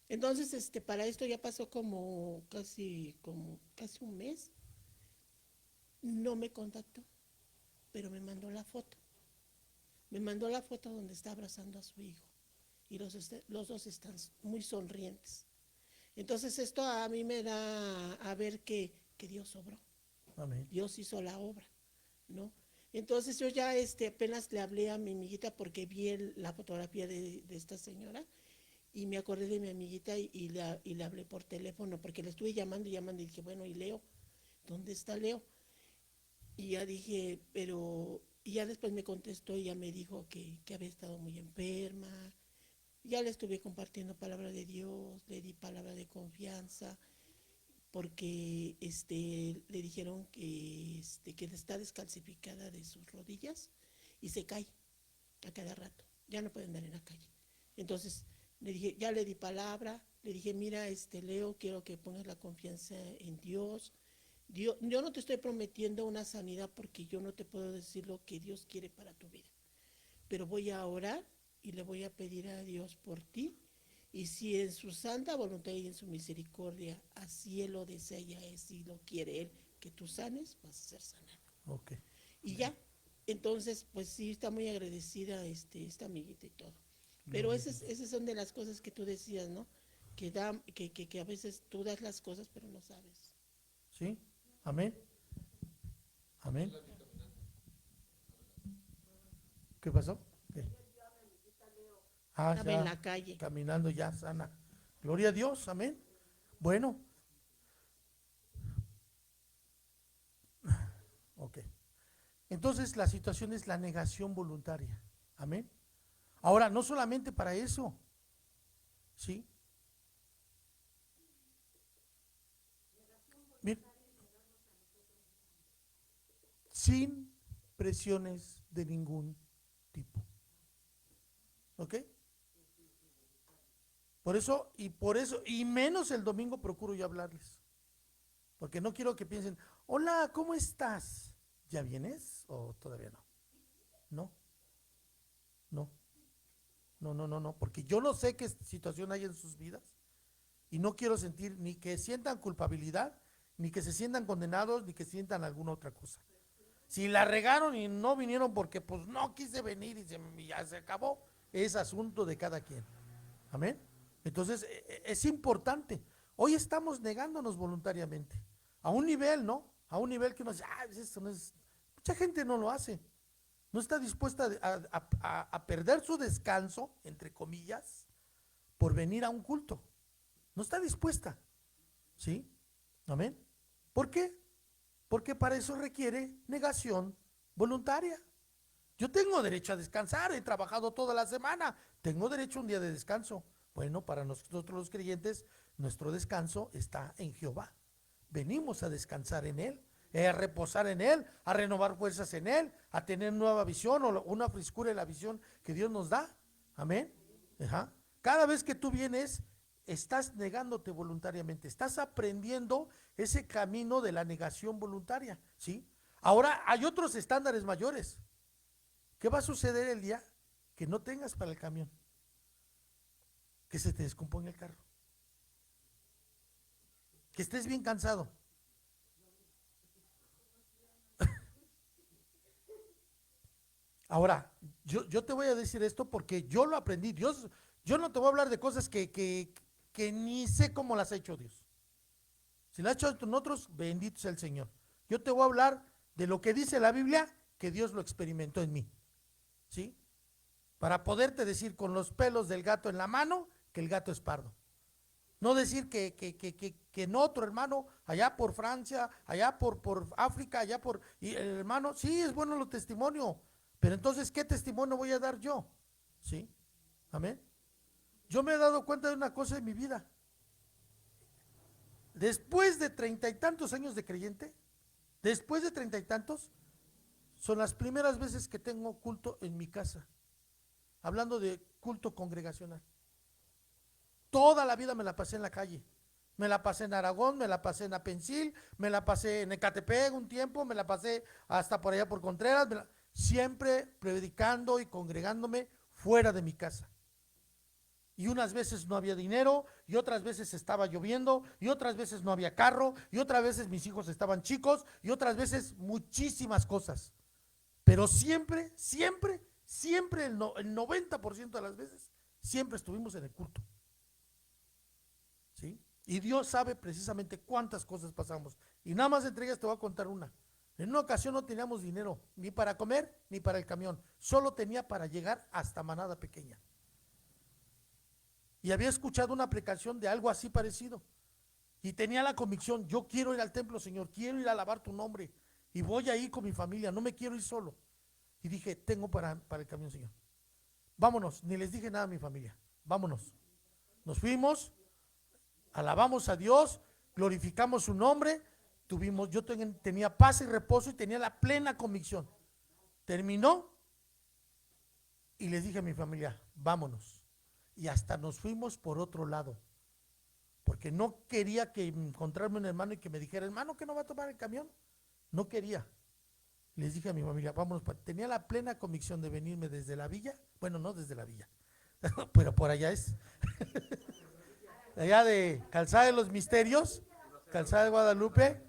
Entonces, para esto ya pasó como casi un mes. No me contactó, pero me mandó la foto. Me mandó la foto donde está abrazando a su hijo. Y los dos están muy sonrientes. Entonces esto a mí me da a ver que Dios obró. Amén. Dios hizo la obra, ¿no? Entonces yo ya apenas le hablé a mi amiguita porque vi la fotografía de esta señora y me acordé de mi amiguita y le hablé por teléfono porque le estuve llamando y dije, bueno, ¿y Leo? ¿Dónde está Leo? Y ya dije, y ya después me contestó y ya me dijo que había estado muy enferma. Ya le estuve compartiendo palabra de Dios, le di palabra de confianza, porque le dijeron que está descalcificada de sus rodillas y se cae a cada rato, ya no puede andar en la calle. Entonces le dije, ya le di palabra, le dije, mira, Leo, quiero que pongas la confianza en Dios. Yo no te estoy prometiendo una sanidad porque yo no te puedo decir lo que Dios quiere para tu vida, pero voy a orar y le voy a pedir a Dios por ti, y si en su santa voluntad y en su misericordia así Él lo desea y así lo quiere Él, que tú sanes, vas a ser sanado. Ok. Y ya, entonces, pues sí, está muy agradecida esta amiguita y todo. Pero esas son de las cosas que tú decías, ¿no? Que a veces tú das las cosas, pero no sabes. ¿Sí? Amén. Amén. ¿Qué pasó? ¿Qué? Estaba Ya, en la calle. caminando ya sana. Gloria a Dios, amén. Bueno. Ok. Entonces la situación es la negación voluntaria. Amén. Ahora, no solamente para eso. ¿Sí? Bien. Sin presiones de ningún tipo. ¿Ok? Por eso, y menos el domingo procuro yo hablarles. Porque no quiero que piensen, hola, ¿cómo estás? ¿Ya vienes o todavía no? No, no, no, porque yo no sé qué situación hay en sus vidas y no quiero sentir ni que sientan culpabilidad, ni que se sientan condenados, ni que sientan alguna otra cosa. Si la regaron y no vinieron porque pues no quise venir y ya se acabó, es asunto de cada quien. Amén. Entonces es importante. Hoy estamos negándonos voluntariamente a un nivel, ¿no? A un nivel que uno dice, eso no es. Mucha gente no lo hace. No está dispuesta a perder su descanso, entre comillas, por venir a un culto. No está dispuesta. ¿Sí? Amén. ¿Por qué? Porque para eso requiere negación voluntaria. Yo tengo derecho a descansar, he trabajado toda la semana, tengo derecho a un día de descanso. Bueno, para nosotros los creyentes, nuestro descanso está en Jehová. Venimos a descansar en Él, a reposar en Él, a renovar fuerzas en Él, a tener nueva visión o una frescura en la visión que Dios nos da. Amén. Ajá. Cada vez que tú vienes, estás negándote voluntariamente, estás aprendiendo ese camino de la negación voluntaria, ¿sí? Ahora hay otros estándares mayores. ¿Qué va a suceder el día que no tengas para el camión? Que se te descomponga el carro. Que estés bien cansado. Ahora, yo te voy a decir esto porque yo lo aprendí. Dios, yo no te voy a hablar de cosas que ni sé cómo las ha hecho Dios. Si las ha hecho en otros, bendito sea el Señor. Yo te voy a hablar de lo que dice la Biblia, que Dios lo experimentó en mí. ¿Sí? Para poderte decir con los pelos del gato en la mano que el gato es pardo. No decir que en otro hermano, allá por Francia, allá por África, allá por... Y el hermano, sí, es bueno los testimonios, pero entonces, ¿qué testimonio voy a dar yo? ¿Sí? Amén. Yo me he dado cuenta de una cosa en mi vida. Después de 30 y tantos años de creyente, después de 30 y tantos, son las primeras veces que tengo culto en mi casa. Hablando de culto congregacional. Toda la vida me la pasé en la calle. Me la pasé en Aragón, me la pasé en Apensil, me la pasé en Ecatepec un tiempo, me la pasé hasta por allá por Contreras, siempre predicando y congregándome fuera de mi casa. Y unas veces no había dinero, y otras veces estaba lloviendo, y otras veces no había carro, y otras veces mis hijos estaban chicos, y otras veces muchísimas cosas. Pero siempre, siempre, siempre el 90% de las veces, siempre estuvimos en el culto. ¿Sí? Y Dios sabe precisamente cuántas cosas pasamos. Y nada más entre ellas te voy a contar una. En una ocasión no teníamos dinero, ni para comer, ni para el camión. Solo tenía para llegar hasta Manada Pequeña. Y había escuchado una predicación de algo así parecido. Y tenía la convicción, yo quiero ir al templo, Señor, quiero ir a alabar tu nombre. Y voy a ir con mi familia, no me quiero ir solo. Y dije, tengo para el camión, Señor. Vámonos, ni les dije nada a mi familia. Vámonos. Nos fuimos, alabamos a Dios, glorificamos su nombre. Yo tenía paz y reposo y tenía la plena convicción. Terminó y les dije a mi familia, vámonos. Y hasta nos fuimos por otro lado, porque no quería que encontrarme un hermano y que me dijera, hermano, que no va a tomar el camión. No quería. Les dije a mi familia, vámonos. Tenía la plena convicción de venirme desde la villa, bueno, no desde la villa, pero por allá es, allá de Calzada de los Misterios, Calzada de Guadalupe,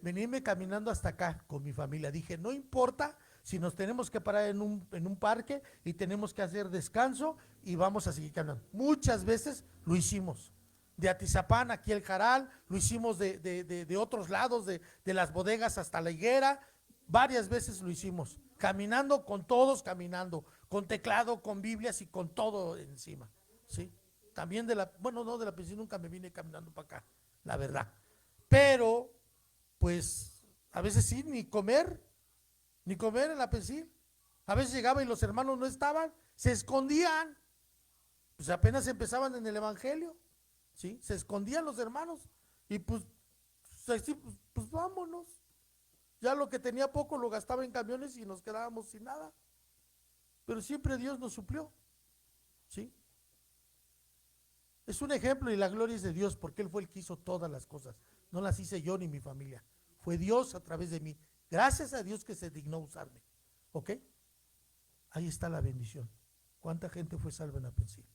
venirme caminando hasta acá con mi familia. Dije, no importa si nos tenemos que parar en un parque y tenemos que hacer descanso y vamos a seguir caminando. Muchas veces lo hicimos. De Atizapán, aquí el Jaral, lo hicimos de otros lados, de las bodegas hasta la higuera. Varias veces lo hicimos, caminando con todos, caminando, con teclado, con Biblias y con todo encima, ¿sí? También no de la piscina, nunca me vine caminando para acá, la verdad. Pero, pues, a veces sí, ni comer en la piscina. A veces llegaba y los hermanos no estaban, se escondían. Pues apenas empezaban en el evangelio, ¿sí? Se escondían los hermanos y pues vámonos. Ya lo que tenía poco lo gastaba en camiones y nos quedábamos sin nada. Pero siempre Dios nos suplió, ¿sí? Es un ejemplo y la gloria es de Dios porque Él fue el que hizo todas las cosas. No las hice yo ni mi familia. Fue Dios a través de mí. Gracias a Dios que se dignó usarme. ¿Ok? Ahí está la bendición. ¿Cuánta gente fue salva en Apensil?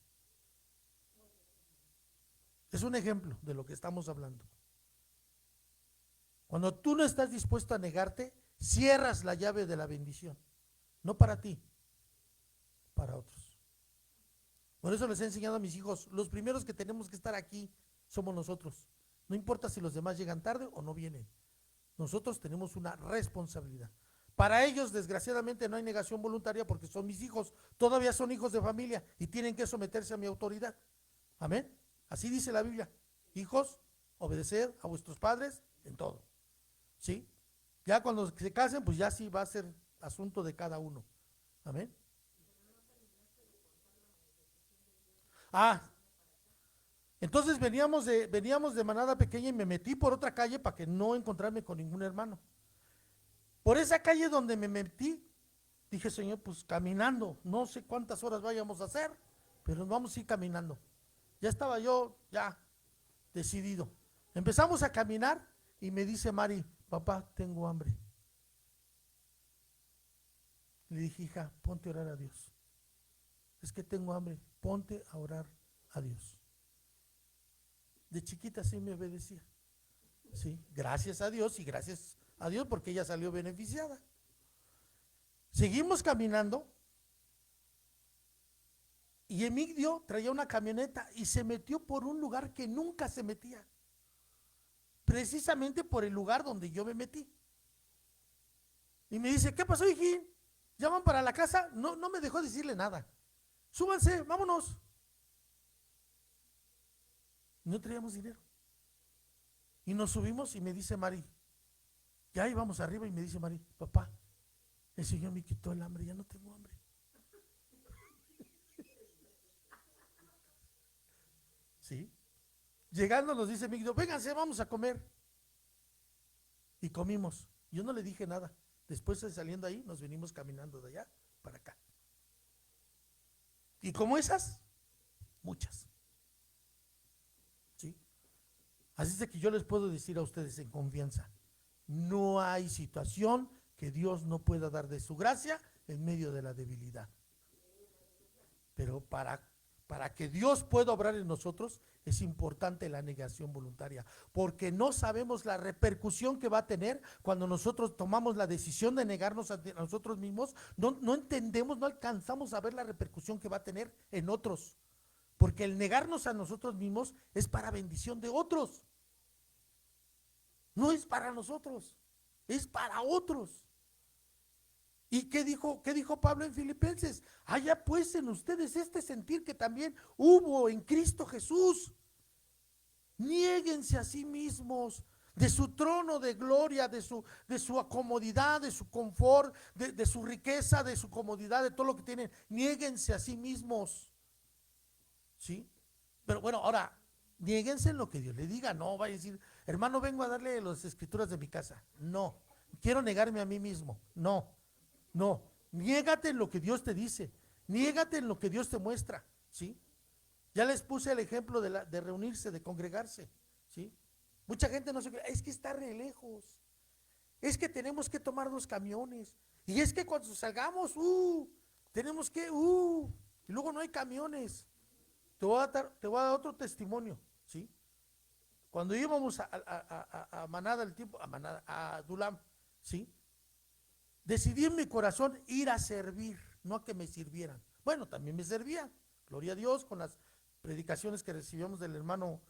Es un ejemplo de lo que estamos hablando. Cuando tú no estás dispuesto a negarte, cierras la llave de la bendición. No para ti, para otros. Por eso les he enseñado a mis hijos, los primeros que tenemos que estar aquí somos nosotros. No importa si los demás llegan tarde o no vienen. Nosotros tenemos una responsabilidad. Para ellos, desgraciadamente, no hay negación voluntaria porque son mis hijos, todavía son hijos de familia y tienen que someterse a mi autoridad. Amén. Así dice la Biblia. Hijos, obedeced a vuestros padres en todo. ¿Sí? Ya cuando se casen, pues ya sí va a ser asunto de cada uno. Amén. Entonces veníamos de Manada Pequeña y me metí por otra calle para que no encontrarme con ningún hermano. Por esa calle donde me metí, dije, Señor, pues caminando, no sé cuántas horas vayamos a hacer, pero nos vamos a ir caminando. Ya estaba yo decidido. Empezamos a caminar y me dice Mari, papá, tengo hambre. Le dije, hija, ponte a orar a Dios. Es que tengo hambre, ponte a orar a Dios. De chiquita sí me obedecía. Sí, gracias a Dios y gracias a Dios porque ella salió beneficiada. Seguimos caminando y Emilio traía una camioneta y se metió por un lugar que nunca se metía. Precisamente por el lugar donde yo me metí. Y me dice, ¿qué pasó, hijín? ¿Ya van para la casa? No me dejó decirle nada. Súbanse, vámonos. No traíamos dinero. Y nos subimos y me dice Mari, ya íbamos arriba y me dice Mari, papá, el Señor me quitó el hambre, ya no tengo hambre. ¿sí? Llegando nos dice Miguel, vénganse, vamos a comer. Y comimos. Yo no le dije nada. Después de saliendo ahí, nos venimos caminando de allá para acá. Y como esas, muchas. ¿Sí? Así es de que yo les puedo decir a ustedes en confianza, no hay situación que Dios no pueda dar de su gracia en medio de la debilidad. Pero para que Dios pueda obrar en nosotros es importante la negación voluntaria, porque no sabemos la repercusión que va a tener cuando nosotros tomamos la decisión de negarnos a nosotros mismos. No entendemos, no alcanzamos a ver la repercusión que va a tener en otros, porque el negarnos a nosotros mismos es para bendición de otros, no es para nosotros, es para otros. ¿Y qué dijo Pablo en Filipenses? Haya pues en ustedes este sentir que también hubo en Cristo Jesús. Niéguense a sí mismos de su trono de gloria, de su comodidad, de su confort, de su riqueza, de su comodidad, de todo lo que tienen. Niéguense a sí mismos. ¿Sí? Pero bueno, ahora, niéguense en lo que Dios le diga. No vaya a decir, hermano, vengo a darle las escrituras de mi casa. No. Quiero negarme a mí mismo. No, niégate en lo que Dios te dice, niégate en lo que Dios te muestra, ¿sí? Ya les puse el ejemplo de reunirse, de congregarse, ¿sí? Mucha gente no se cree, es que está re lejos, es que tenemos que tomar 2 camiones, y es que cuando salgamos, tenemos que, y luego no hay camiones. Te voy a dar otro testimonio, ¿sí? Cuando íbamos a Manada, a Dulam, ¿sí? Decidí en mi corazón ir a servir, no a que me sirvieran. Bueno, también me servía, gloria a Dios, con las predicaciones que recibíamos del hermano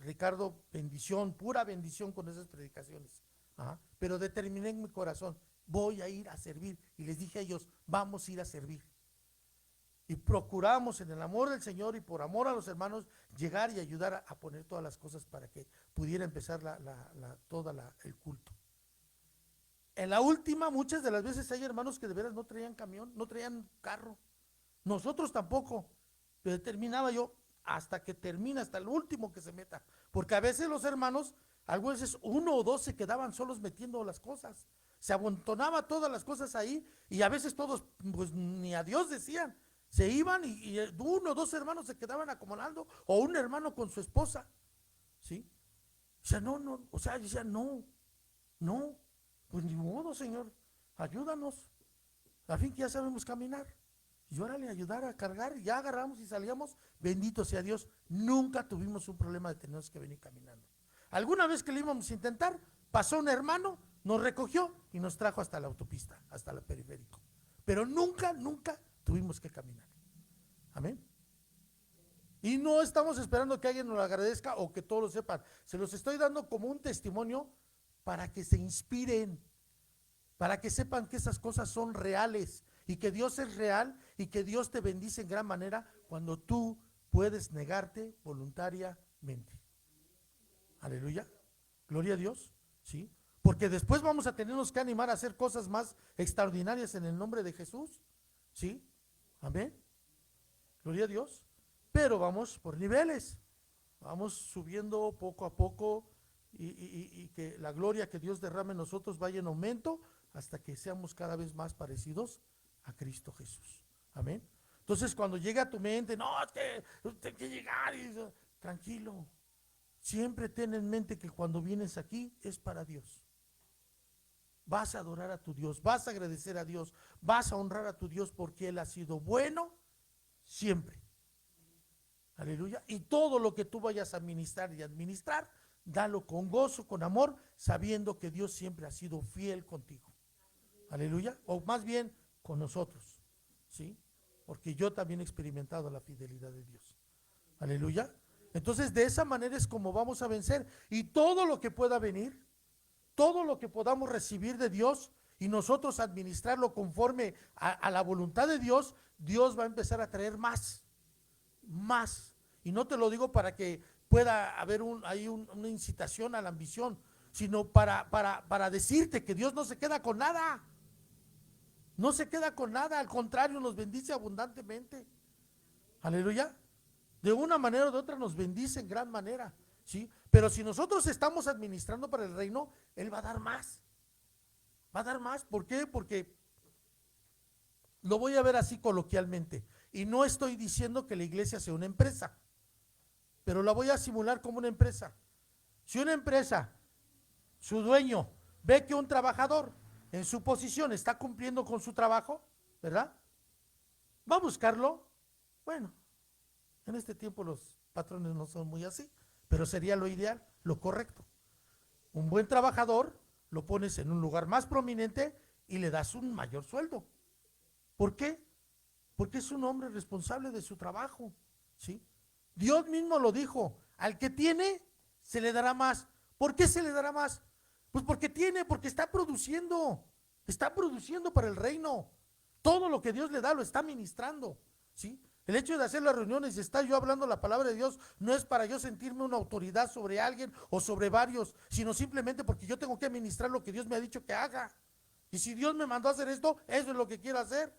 Ricardo, bendición, pura bendición con esas predicaciones. Ajá. Pero determiné en mi corazón, voy a ir a servir. Y les dije a ellos, vamos a ir a servir. Y procuramos en el amor del Señor y por amor a los hermanos, llegar y ayudar a poner todas las cosas para que pudiera empezar el culto. En la última, muchas de las veces hay hermanos que de veras no traían camión, no traían carro. Nosotros tampoco. Pero terminaba yo hasta que termina, hasta el último que se meta. Porque a veces los hermanos, algunas veces 1 o 2 se quedaban solos metiendo las cosas. Se amontonaba todas las cosas ahí y a veces todos, pues ni a Dios decían. Se iban y 1 o 2 hermanos se quedaban acomodando, o un hermano con su esposa. ¿Sí? O sea, yo decía, no. Pues ni modo, Señor, ayúdanos, a fin que ya sabemos caminar. Y órale, ayudar a cargar, ya agarramos y salíamos, bendito sea Dios, nunca tuvimos un problema de tenernos que venir caminando. Alguna vez que lo íbamos a intentar, pasó un hermano, nos recogió y nos trajo hasta la autopista, hasta el periférico. Pero nunca tuvimos que caminar. Amén. Y no estamos esperando que alguien nos lo agradezca o que todos lo sepan. Se los estoy dando como un testimonio para que se inspiren, para que sepan que esas cosas son reales y que Dios es real y que Dios te bendice en gran manera cuando tú puedes negarte voluntariamente. Aleluya, gloria a Dios, ¿sí? Porque después vamos a tenernos que animar a hacer cosas más extraordinarias en el nombre de Jesús, ¿sí? Amén, gloria a Dios, pero vamos por niveles, vamos subiendo poco a poco. Y que la gloria que Dios derrame en nosotros vaya en aumento hasta que seamos cada vez más parecidos a Cristo Jesús. Amén. Entonces cuando llega a tu mente, no, es que hay que llegar, tranquilo. Siempre ten en mente que cuando vienes aquí es para Dios. Vas a adorar a tu Dios, vas a agradecer a Dios, vas a honrar a tu Dios porque Él ha sido bueno siempre. Aleluya. Y todo lo que tú vayas a ministrar y administrar, dalo con gozo, con amor, sabiendo que Dios siempre ha sido fiel contigo. Aleluya. O más bien con nosotros, ¿sí? Porque yo también he experimentado la fidelidad de Dios. Aleluya. Entonces de esa manera es como vamos a vencer. Y todo lo que pueda venir, todo lo que podamos recibir de Dios y nosotros administrarlo conforme a la voluntad de Dios, Dios va a empezar a traer más. Y no te lo digo para que pueda haber una incitación a la ambición, sino para decirte que Dios no se queda con nada. No se queda con nada, al contrario, nos bendice abundantemente. Aleluya. De una manera o de otra nos bendice en gran manera, ¿sí? Pero si nosotros estamos administrando para el reino, Él va a dar más. Va a dar más. ¿Por qué? Porque lo voy a ver así coloquialmente. Y no estoy diciendo que la iglesia sea una empresa, pero la voy a simular como una empresa. Si una empresa, su dueño, ve que un trabajador en su posición está cumpliendo con su trabajo, ¿verdad? Va a buscarlo. Bueno, en este tiempo los patrones no son muy así, pero sería lo ideal, lo correcto. Un buen trabajador lo pones en un lugar más prominente y le das un mayor sueldo. ¿Por qué? Porque es un hombre responsable de su trabajo, ¿sí? Dios mismo lo dijo, al que tiene se le dará más. ¿Por qué se le dará más? Pues porque tiene, porque está produciendo para el reino. Todo lo que Dios le da lo está ministrando, ¿sí? El hecho de hacer las reuniones y estar yo hablando la palabra de Dios no es para yo sentirme una autoridad sobre alguien o sobre varios, sino simplemente porque yo tengo que administrar lo que Dios me ha dicho que haga. Y si Dios me mandó a hacer esto, eso es lo que quiero hacer.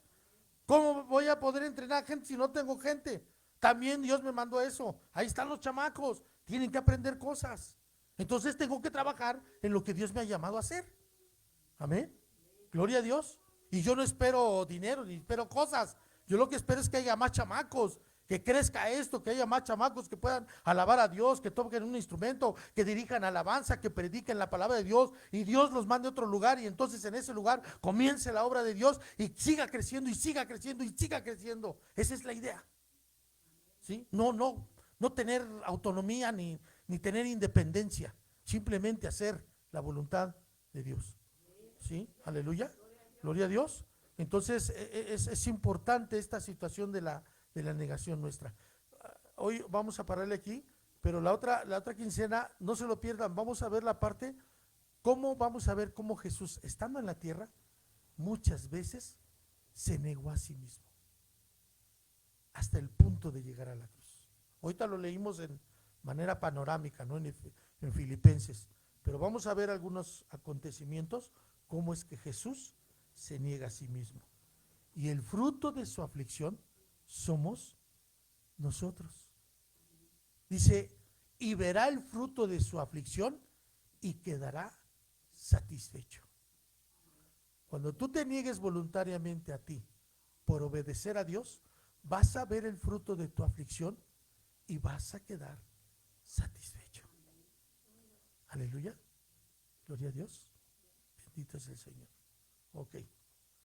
¿Cómo voy a poder entrenar gente si no tengo gente? También Dios me mandó eso. Ahí están los chamacos, tienen que aprender cosas. Entonces tengo que trabajar en lo que Dios me ha llamado a hacer. Amén. Gloria a Dios. Y yo no espero dinero ni espero cosas. Yo lo que espero es que haya más chamacos, que crezca esto, que haya más chamacos que puedan alabar a Dios, que toquen un instrumento, que dirijan alabanza, que prediquen la palabra de Dios y Dios los mande a otro lugar y entonces en ese lugar comience la obra de Dios y siga creciendo y siga creciendo y siga creciendo. Esa es la idea. ¿Sí? No tener autonomía ni tener independencia, simplemente hacer la voluntad de Dios. ¿Sí? Aleluya. Gloria a Dios. Entonces es importante esta situación de la negación nuestra. Hoy vamos a pararle aquí, pero la otra quincena, no se lo pierdan, vamos a ver la parte, vamos a ver cómo Jesús, estando en la tierra, muchas veces se negó a sí mismo, hasta el punto de llegar a la cruz. Ahorita lo leímos en manera panorámica, ¿no? en Filipenses, pero vamos a ver algunos acontecimientos, cómo es que Jesús se niega a sí mismo. Y el fruto de su aflicción somos nosotros. Dice, y verá el fruto de su aflicción y quedará satisfecho. Cuando tú te niegues voluntariamente a ti por obedecer a Dios, vas a ver el fruto de tu aflicción y vas a quedar satisfecho. Aleluya. Gloria a Dios. Bendito es el Señor. Ok.